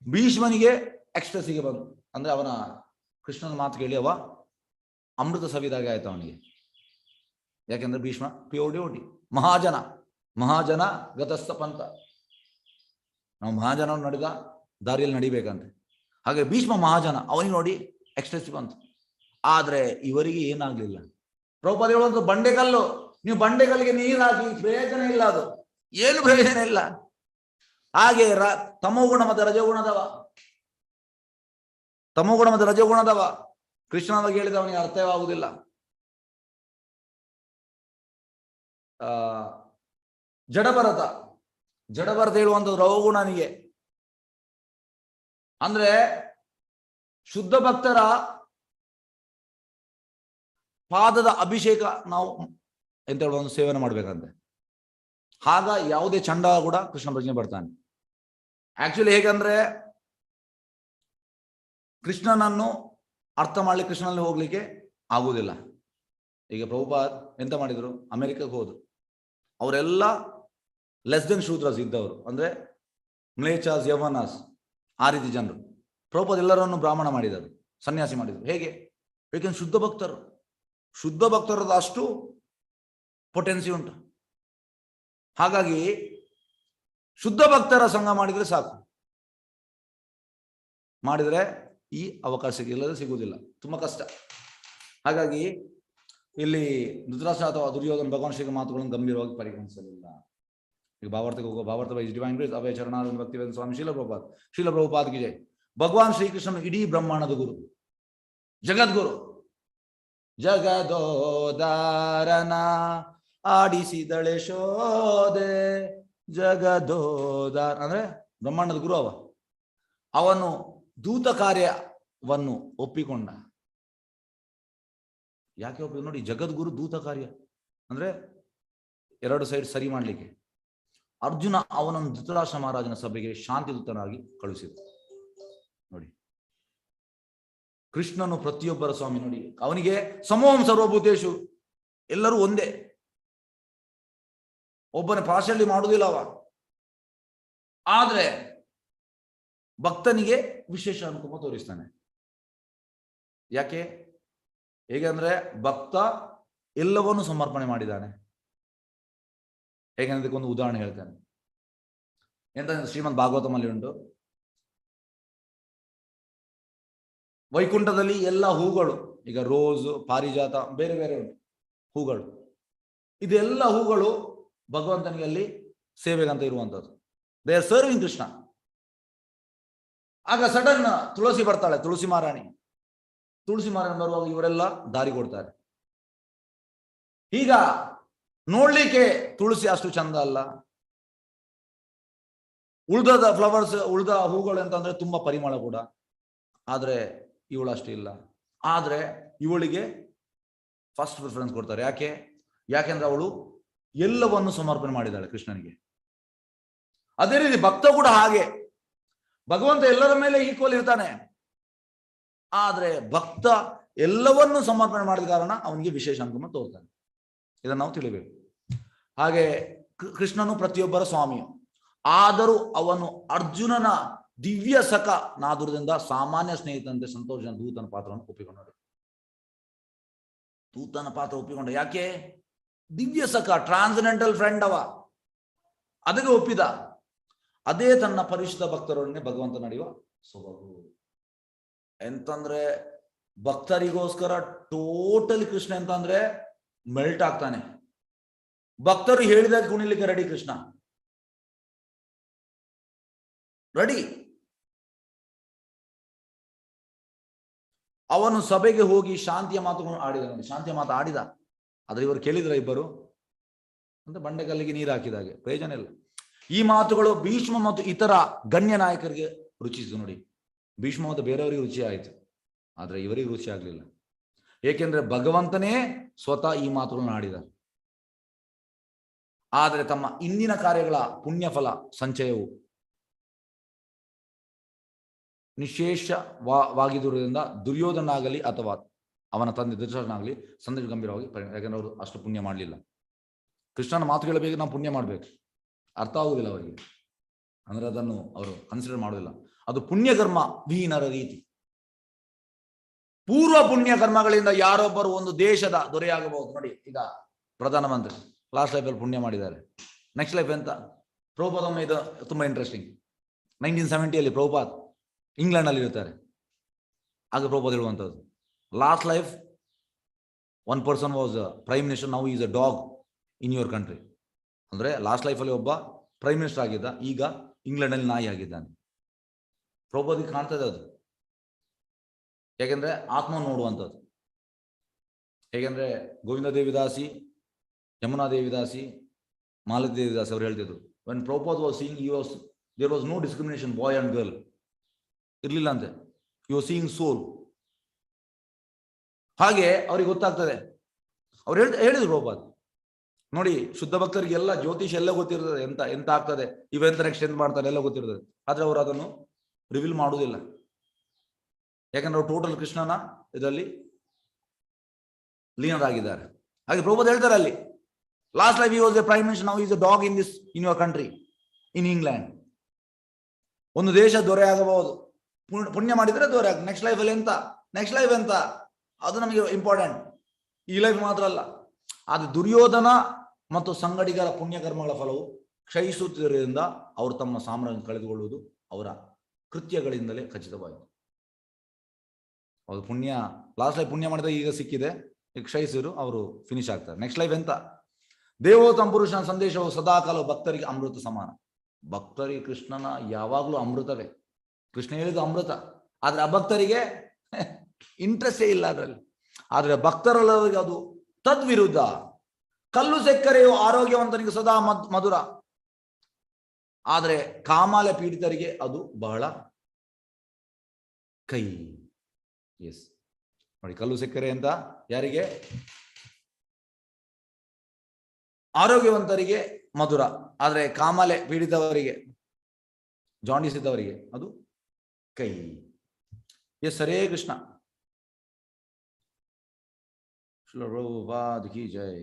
ಭೀಷ್ಮನಿಗೆ ಎಕ್ಸ್ಟ್ರೆಸ್ಸಿಗೆ ಬಂದು, ಅಂದ್ರೆ ಅವನ ಕೃಷ್ಣನ ಮಾತು ಕೇಳಿ ಅವ ಅಮೃತ ಸವಿದಾಗೆ ಆಯ್ತು ಅವನಿಗೆ. ಯಾಕೆಂದ್ರೆ ಭೀಷ್ಮ ಪ್ಯೂರ್ ಡ್ಯೂಟಿ, ಮಹಾಜನ ಗತಸ್ಥ ಪಂಥ. ನಾವು ಮಹಾಜನ ನಡೆದ ದಾರಿಯಲ್ಲಿ ನಡಿಬೇಕಂತೆ. ಹಾಗೆ ಭೀಷ್ಮ ಮಹಾಜನ, ಅವನಿಗೆ ನೋಡಿ ಎಕ್ಸ್ಟ್ರೆಸ್ ಬಂತು. ಆದ್ರೆ ಇವರಿಗೆ ಏನಾಗ್ಲಿಲ್ಲ. ಪ್ರಭುಪಾದ ಹೇಳುವಂತ ಬಂಡೆಕಲ್ಲು, ನೀವು ಬಂಡೆಕಲ್ಲಿಗೆ ನೀರು ಹಾಕಿ ಪ್ರಯೋಜನ ಇಲ್ಲ, ಅದು ಏನು ಪ್ರಯೋಜನ ಇಲ್ಲ. ಹಾಗೆ ತಮೋಗುಣ ಮತ್ತು ರಜೋಗುಣದವ ಕೃಷ್ಣನ ಬಗ್ಗೆ ಹೇಳಿದ ಅವನಿಗೆ ಅರ್ಥವಾಗುವುದಿಲ್ಲ. ಜಡಭರತ ಹೇಳುವಂಥದ್ದು ರವಗುಣನಿಗೆ. ಅಂದ್ರೆ ಶುದ್ಧ ಭಕ್ತರ ಪಾದದ ಅಭಿಷೇಕ ನಾವು ಎಂತ ಹೇಳುವ ಸೇವನೆ ಮಾಡ್ಬೇಕಂತೆ. ಆಗ ಯಾವುದೇ ಚಂಡ ಕೂಡ ಕೃಷ್ಣ ಪ್ರಜ್ಞೆ ಬರ್ತಾನೆ. ಆಕ್ಚುಲಿ ಹೇಗಂದ್ರೆ ಕೃಷ್ಣನನ್ನು ಅರ್ಥ ಮಾಡ್ಲಿಕ್ಕೆ, ಕೃಷ್ಣನಲ್ಲಿ ಹೋಗ್ಲಿಕ್ಕೆ ಆಗುವುದಿಲ್ಲ. ಈಗ ಪ್ರಭುಪಾದ್ ಎಂತ ಮಾಡಿದ್ರು, ಅಮೆರಿಕಕ್ಕೆ ಹೋದ್ರು. ಅವರೆಲ್ಲ ಲೆಸ್ ದೆನ್ ಶೂದ್ರಸ್ ಇದ್ದವರು, ಅಂದ್ರೆ ಮ್ಲೇಚಾಸ್, ಯವನಾಸ್, ಆ ರೀತಿ ಜನರು. ಪ್ರಭುಪಾದ್ ಎಲ್ಲರನ್ನು ಬ್ರಾಹ್ಮಣ ಮಾಡಿದರು, ಸನ್ಯಾಸಿ ಮಾಡಿದರು. ಹೇಗೆ? ಏಕೆಂದ್ರೆ ಶುದ್ಧ ಭಕ್ತರದ ಅಷ್ಟು ಪೊಟೆನ್ಸಿ ಉಂಟು. ಹಾಗಾಗಿ ಶುದ್ಧ ಭಕ್ತರ ಸಂಘ ಮಾಡಿದ್ರೆ ಸಾಕು. ಮಾಡಿದ್ರೆ ಈ ಅವಕಾಶ ಇಲ್ಲದೆ ಸಿಗುವುದಿಲ್ಲ, ತುಂಬಾ ಕಷ್ಟ. ಹಾಗಾಗಿ ಇಲ್ಲಿ ಧೃತರಾಷ್ಟ್ರ ಅಥವಾ ದುರ್ಯೋಧನ ಭಗವಾನ್ ಶ್ರೀ ಮಾತುಗಳನ್ನು ಗಂಭೀರವಾಗಿ ಪರಿಗಣಿಸಲಿಲ್ಲ. ಈಗ ಭಾವಾರ್ಥಕ್ಕೆ ಹೋಗುವ, ಭಾವಾರ್ಥ ಬೈ ಡಿವೈನ್ ಗ್ರೇಸ್ ಅಭಯ ಚರಣಾರವಿಂದ ಭಕ್ತಿವೇದಾಂತ ಸ್ವಾಮಿ ಶೀಲ ಪ್ರಭುಪಾದ್ಗೆ ಜೈ. ಭಗವಾನ್ ಶ್ರೀಕೃಷ್ಣನು ಇಡೀ ಬ್ರಹ್ಮಾಂಡದ ಗುರು, ಜಗದ್ಗುರು. ಜಗದೋದಾರನ ಆಡಿಸಿದಳೆ ಶೋದೆ, ಜಗದೋದಾರ ಅಂದ್ರೆ ಬ್ರಹ್ಮಾಂಡದ ಗುರು ಅವ. ಅವನು ದೂತ ಕಾರ್ಯವನ್ನು ಒಪ್ಪಿಕೊಂಡ. ಯಾಕೆ ಒಪ್ಪಿಕೊಂಡ ನೋಡಿ, ಜಗದ್ಗುರು ದೂತ ಕಾರ್ಯ ಅಂದ್ರೆ ಎರಡು ಸೈಡ್ ಸರಿ ಮಾಡ್ಲಿಕ್ಕೆ. ಅರ್ಜುನ ಅವನನ್ನು ಧೃತರಾಷ್ಟ್ರ ಮಹಾರಾಜನ ಸಭೆಗೆ ಶಾಂತಿ ದೂತನಾಗಿ ಕಳುಹಿಸಿದ. ನೋಡಿ, ಕೃಷ್ಣನು ಪ್ರತಿಯೊಬ್ಬರ ಸ್ವಾಮಿ. ನೋಡಿ, ಅವನಿಗೆ ಸಮೋಹಂ ಸರ್ವಭೂತೇಶು, ಎಲ್ಲರೂ ಒಂದೇ. ಒಬ್ಬನ ಪಾರ್ಶಲಿ ಮಾಡುವುದಿಲ್ಲ ಅವ. ಆದ್ರೆ ಭಕ್ತನಿಗೆ ವಿಶೇಷ ಅನುಕಂಪ ತೋರಿಸ್ತಾನೆ. ಯಾಕೆ? ಹೇಗೆಂದ್ರೆ ಭಕ್ತ ಎಲ್ಲವನ್ನೂ ಸಮರ್ಪಣೆ ಮಾಡಿದ್ದಾನೆ. ಹೇಗೆಂದ್ರೆ ಒಂದು ಉದಾಹರಣೆ ಹೇಳ್ತಾನೆ. ಎಂತ ಶ್ರೀಮದ್ ಭಾಗವತಮಲ್ಲಿ ಉಂಟು, ವೈಕುಂಠದಲ್ಲಿ ಎಲ್ಲ ಹೂಗಳು ಈಗ ರೋಸ್, ಪಾರಿಜಾತ, ಬೇರೆ ಬೇರೆ ಉಂಟು ಹೂಗಳು. ಇದೆಲ್ಲ ಹೂಗಳು ಭಗವಂತನಿಗೆ ಅಲ್ಲಿ ಸೇವೆಗಂತ ಇರುವಂತದ್ದು. They are serving Krishna. ಆಗ ಸಡನ್ ತುಳಸಿ ಬರ್ತಾಳೆ, ತುಳಸಿ ಮಹಾರಾಣಿ ಬರುವಾಗ ಇವರೆಲ್ಲ ದಾರಿ ಕೊಡ್ತಾರೆ. ಈಗ ನೋಡ್ಲಿಕ್ಕೆ ತುಳಸಿ ಅಷ್ಟು ಚಂದ ಅಲ್ಲ, ಉಳ್ದ ಫ್ಲವರ್ಸ್, ಉಳ್ದ ಹೂಗಳು ಅಂತಂದ್ರೆ ತುಂಬಾ ಪರಿಮಳ ಕೂಡ, ಆದ್ರೆ ಇವಳು ಅಷ್ಟು ಇಲ್ಲ. ಆದ್ರೆ ಇವಳಿಗೆ ಫಸ್ಟ್ ಪ್ರಿಫರೆನ್ಸ್ ಕೊಡ್ತಾರೆ. ಯಾಕೆಂದ್ರೆ ಅವಳು ಎಲ್ಲವನ್ನು ಸಮರ್ಪಣೆ ಮಾಡಿದ್ದಾಳೆ ಕೃಷ್ಣನಿಗೆ. ಅದೇ ರೀತಿ ಭಕ್ತ ಕೂಡ ಹಾಗೆ. ಭಗವಂತ ಎಲ್ಲರ ಮೇಲೆ ಈಕ್ವಲ್ ಇರ್ತಾನೆ, ಆದ್ರೆ ಭಕ್ತ ಎಲ್ಲವನ್ನು ಸಮರ್ಪಣೆ ಮಾಡಿದ ಕಾರಣ ಅವನಿಗೆ ವಿಶೇಷ ಅನುಗಮ ತೋರ್ತಾನೆ. ಇದನ್ನು ನಾವು ತಿಳಿಬೇಕು. ಹಾಗೆ ಕೃಷ್ಣನು ಪ್ರತಿಯೊಬ್ಬರ ಸ್ವಾಮಿಯು, ಆದರೂ ಅವನು ಅರ್ಜುನನ ದಿವ್ಯ ಸಖ ನಾದುರದಿಂದ ಸಾಮಾನ್ಯ ಸ್ನೇಹಿತಂತೆ ಸಂತೋಷನ ದೂತನ ಪಾತ್ರವನ್ನು ಒಪ್ಪಿಕೊಂಡ. ದೂತನ ಪಾತ್ರ ಒಪ್ಪಿಕೊಂಡ. ಯಾಕೆ? ದಿವ್ಯ ಸಖ, ಟ್ರಾನ್ಸೆಂಡೆಂಟಲ್ ಫ್ರೆಂಡ್ ಅವ, ಅದಕ್ಕೆ ಒಪ್ಪಿದ. ಅದೇ ತನ್ನ ಪರಿಶುದ್ಧ ಭಕ್ತರೊಡನೆ ಭಗವಂತ ನಡೆಯುವ ಸೊಬಗು. ಎಂತಂದ್ರೆ ಭಕ್ತರಿಗೋಸ್ಕರ ಟೋಟಲಿ ಕೃಷ್ಣ ಎಂತಂದ್ರೆ ಮೆಲ್ಟ್ ಆಗ್ತಾನೆ. ಭಕ್ತರು ಹೇಳಿದಾಗ ಕುಣಿಲಿಕ್ಕೆ ರೆಡಿ ಕೃಷ್ಣ, ರೆಡಿ. ಅವನು ಸಭೆಗೆ ಹೋಗಿ ಶಾಂತಿಯ ಮಾತುಗಳನ್ನು ಆಡಿದ. ನೋಡಿ, ಶಾಂತಿಯ ಮಾತು ಆಡಿದ. ಆದ್ರೆ ಇವರು ಕೇಳಿದ್ರ ಇಬ್ಬರು ಅಂತ ಬಂಡೆಗಲ್ಲಿಗೆ ನೀರು ಹಾಕಿದಾಗೆ, ಪ್ರಯೋಜನ ಇಲ್ಲ. ಈ ಮಾತುಗಳು ಭೀಷ್ಮ ಮತ್ತು ಇತರ ಗಣ್ಯ ನಾಯಕರಿಗೆ ರುಚಿಸಿತು. ನೋಡಿ, ಭೀಷ್ಮ ಮತ್ತು ಬೇರೆಯವರಿಗೆ ರುಚಿ ಆಯಿತು, ಆದ್ರೆ ಇವರಿಗೆ ರುಚಿ ಆಗ್ಲಿಲ್ಲ. ಏಕೆಂದ್ರೆ ಭಗವಂತನೇ ಸ್ವತಃ ಈ ಮಾತುಗಳನ್ನು ಆಡಿದ. ಆದರೆ ತಮ್ಮ ಇಂದಿನ ಕಾರ್ಯಗಳ ಪುಣ್ಯಫಲ ಸಂಚಯವು ನಿಶೇಷವಾಗಿರುವುದರಿಂದ ದುರ್ಯೋಧನಾಗಲಿ ಅಥವಾ ಅವನ ತಂದೆ ಧೃತರಾಷ್ಟ್ರನಾಗಲಿ ಸಂದೇಶ ಗಂಭೀರವಾಗಿ ಯಾಕಂದ್ರೆ ಅವರು ಅಷ್ಟು ಪುಣ್ಯ ಮಾಡಲಿಲ್ಲ. ಕೃಷ್ಣನ ಮಾತು ಕೇಳಬೇಕು, ನಾವು ಪುಣ್ಯ ಮಾಡಬೇಕು, ಅರ್ಥ ಆಗುವುದಿಲ್ಲ ಅವರಿಗೆ, ಅಂದ್ರೆ ಅದನ್ನು ಅವರು ಕನ್ಸಿಡರ್ ಮಾಡುವುದಿಲ್ಲ. ಅದು ಪುಣ್ಯಕರ್ಮ ವಿಹೀನರ ರೀತಿ. ಪೂರ್ವ ಪುಣ್ಯ ಕರ್ಮಗಳಿಂದ ಯಾರೊಬ್ಬರು ಒಂದು ದೇಶದ ದೊರೆಯಾಗಬಹುದು. ನೋಡಿ, ಈಗ ಪ್ರಧಾನಮಂತ್ರಿ ಲಾಸ್ಟ್ ಲೈಫಲ್ಲಿ ಪುಣ್ಯ ಮಾಡಿದ್ದಾರೆ, ನೆಕ್ಸ್ಟ್ ಲೈಫ್ ಎಂತ? ಪ್ರಭುಪಾದ ಇದು ತುಂಬಾ ಇಂಟ್ರೆಸ್ಟಿಂಗ್. 1970 ಪ್ರಭುಪಾದ್ ಇಂಗ್ಲೆಂಡ್ ಅಲ್ಲಿ ಇರ್ತಾರೆ. ಆಗ ಪ್ರಭುಪಾದ್ ಹೇಳುವಂಥದ್ದು, last life one person was prime minister, now is a dog in your country. ಅಂದ್ರೆ ಲಾಸ್ಟ್ ಲೈಫಲ್ಲಿ ಒಬ್ಬ ಪ್ರೈಮ್ ಮಿನಿಸ್ಟರ್ ಆಗಿದ್ದ, ಈಗ ಇಂಗ್ಲೆಂಡ್ ಅಲ್ಲಿ ನಾಯಿ ಆಗಿದ್ದಾನೆ. ಪ್ರಭುಪಾದಿಗೆ ಕಾಣ್ತದೆ ಅದು. ಹೇಗೆಂದ್ರೆ ಆತ್ಮ ನೋಡುವಂಥದ್ದು. ಹೇಗೆಂದ್ರೆ ಗೋವಿಂದ ದೇವಿದಾಸಿ, ಯಮುನಾ ದೇವಿದಾಸಿ, ಮಾಲತಿ ದೇವಿದಾಸಿ ಅವರು ಹೇಳ್ತಿದ್ರು, when Prabhupad was seeing there was no discrimination boy and girl, ಇರ್ಲಿಲ್ಲ ಅಂತೆ. You was seeing soul. ಹಾಗೆ ಅವ್ರಿಗೆ ಗೊತ್ತಾಗ್ತದೆ. ಅವ್ರು ಹೇಳಿದ್ರು ಪ್ರಭುಪಾದ್, ನೋಡಿ, ಶುದ್ಧ ಭಕ್ತರಿಗೆ ಎಲ್ಲ ಜ್ಯೋತಿಷ್ ಎಲ್ಲ ಗೊತ್ತಿರ್ತದೆ, ಎಂತ ಆಗ್ತದೆ, ಇವೆಂತ ನೆಕ್ಸ್ಟ್ ಎಂತ ಮಾಡ್ತಾರೆ ಎಲ್ಲ ಗೊತ್ತಿರ್ತದೆ. ಆದ್ರೆ ಅವರು ಅದನ್ನು ರಿವೀಲ್ ಮಾಡುವುದಿಲ್ಲ. ಯಾಕಂದ್ರೆ ಅವ್ರು ಟೋಟಲ್ ಕೃಷ್ಣನ ಇದರಲ್ಲಿ ಲೀನರಾಗಿದ್ದಾರೆ. ಹಾಗೆ ಪ್ರಭುಪಾದ್ ಹೇಳ್ತಾರೆ ಅಲ್ಲಿ, last life he was A prime minister, now is A dog in your country, in England. ಒಂದು ದೇಶ ದೊರೆ ಆಗಬಹುದು, ಪುಣ್ಯ ಮಾಡಿದ್ರೆ ದೊರೆ ಆಗ. ನೆಕ್ಸ್ಟ್ ಲೈಫ್ ಅಲ್ಲಿ ನೆಕ್ಸ್ಟ್ ಲೈಫ್ ಎಂತ, ಅದು ನಮಗೆ ಇಂಪಾರ್ಟೆಂಟ್, ಈ ಲೈಫ್ ಮಾತ್ರ ಅಲ್ಲ. ಆದ್ರೆ ದುರ್ಯೋಧನ ಮತ್ತು ಸಂಗಡಿಗರ ಪುಣ್ಯಕರ್ಮಗಳ ಫಲವು ಕ್ಷಯಿಸುತ್ತಿರುವುದರಿಂದ ಅವರು ತಮ್ಮ ಸಾಮ್ರಾಜ್ಯ ಕಳೆದುಕೊಳ್ಳುವುದು ಅವರ ಕೃತ್ಯಗಳಿಂದಲೇ ಖಚಿತವಾಯಿತು. ಅವ್ರು ಪುಣ್ಯ ಲಾಸ್ಟ್ ಲೈಫ್ ಪುಣ್ಯ ಮಾಡಿದಾಗ ಈಗ ಸಿಕ್ಕಿದೆ, ಈಗ ಕ್ಷಯಿಸಿರು, ಅವರು ಫಿನಿಶ್ ಆಗ್ತಾರೆ. ನೆಕ್ಸ್ಟ್ ಲೈಫ್ ಎಂತ? ದೇವೋತ್ತಮ ಪುರುಷನ ಸಂದೇಶವು ಸದಾಕಾಲ ಭಕ್ತರಿಗೆ ಅಮೃತ ಸಮಾನ. ಭಕ್ತರಿಗೆ ಕೃಷ್ಣನ ಯಾವಾಗಲೂ ಅಮೃತವೇ. ಕೃಷ್ಣ ಹೇಳಿದ ಅಮೃತ. ಆದ್ರೆ ಅಭಕ್ತರಿಗೆ ಇಂಟ್ರೆಸ್ಟೇ ಇಲ್ಲ ಅದರಲ್ಲಿ. ಆದ್ರೆ ಭಕ್ತರಲ್ಲವರಿಗೆ ಅದು ತದ್ವಿರುದ್ಧ. ಕಲ್ಲು ಸಕ್ಕರೆಯು ಆರೋಗ್ಯವಂತನಿಗೆ ಸದಾ ಮಧುರ, ಆದ್ರೆ ಕಾಮಾಲೆ ಪೀಡಿತರಿಗೆ ಅದು ಬಹಳ ಕೈ. ಎಸ್ ನೋಡಿ, ಕಲ್ಲು ಸಕ್ಕರೆ ಅಂತ ಯಾರಿಗೆ? ಆರೋಗ್ಯವಂತರಿಗೆ ಮಧುರ, ಆದ್ರೆ ಕಾಮಾಲೆ ಪೀಡಿತವರಿಗೆ, ಜಾಂಡೀಸ್ ಇದ್ದವರಿಗೆ ಅದು ಕೈ. ಎಸ್, ಹರೇ ಕೃಷ್ಣ. ಶ್ರೀಲ ಪ್ರಭುಪಾದ್ ಕಿ ಜೈ.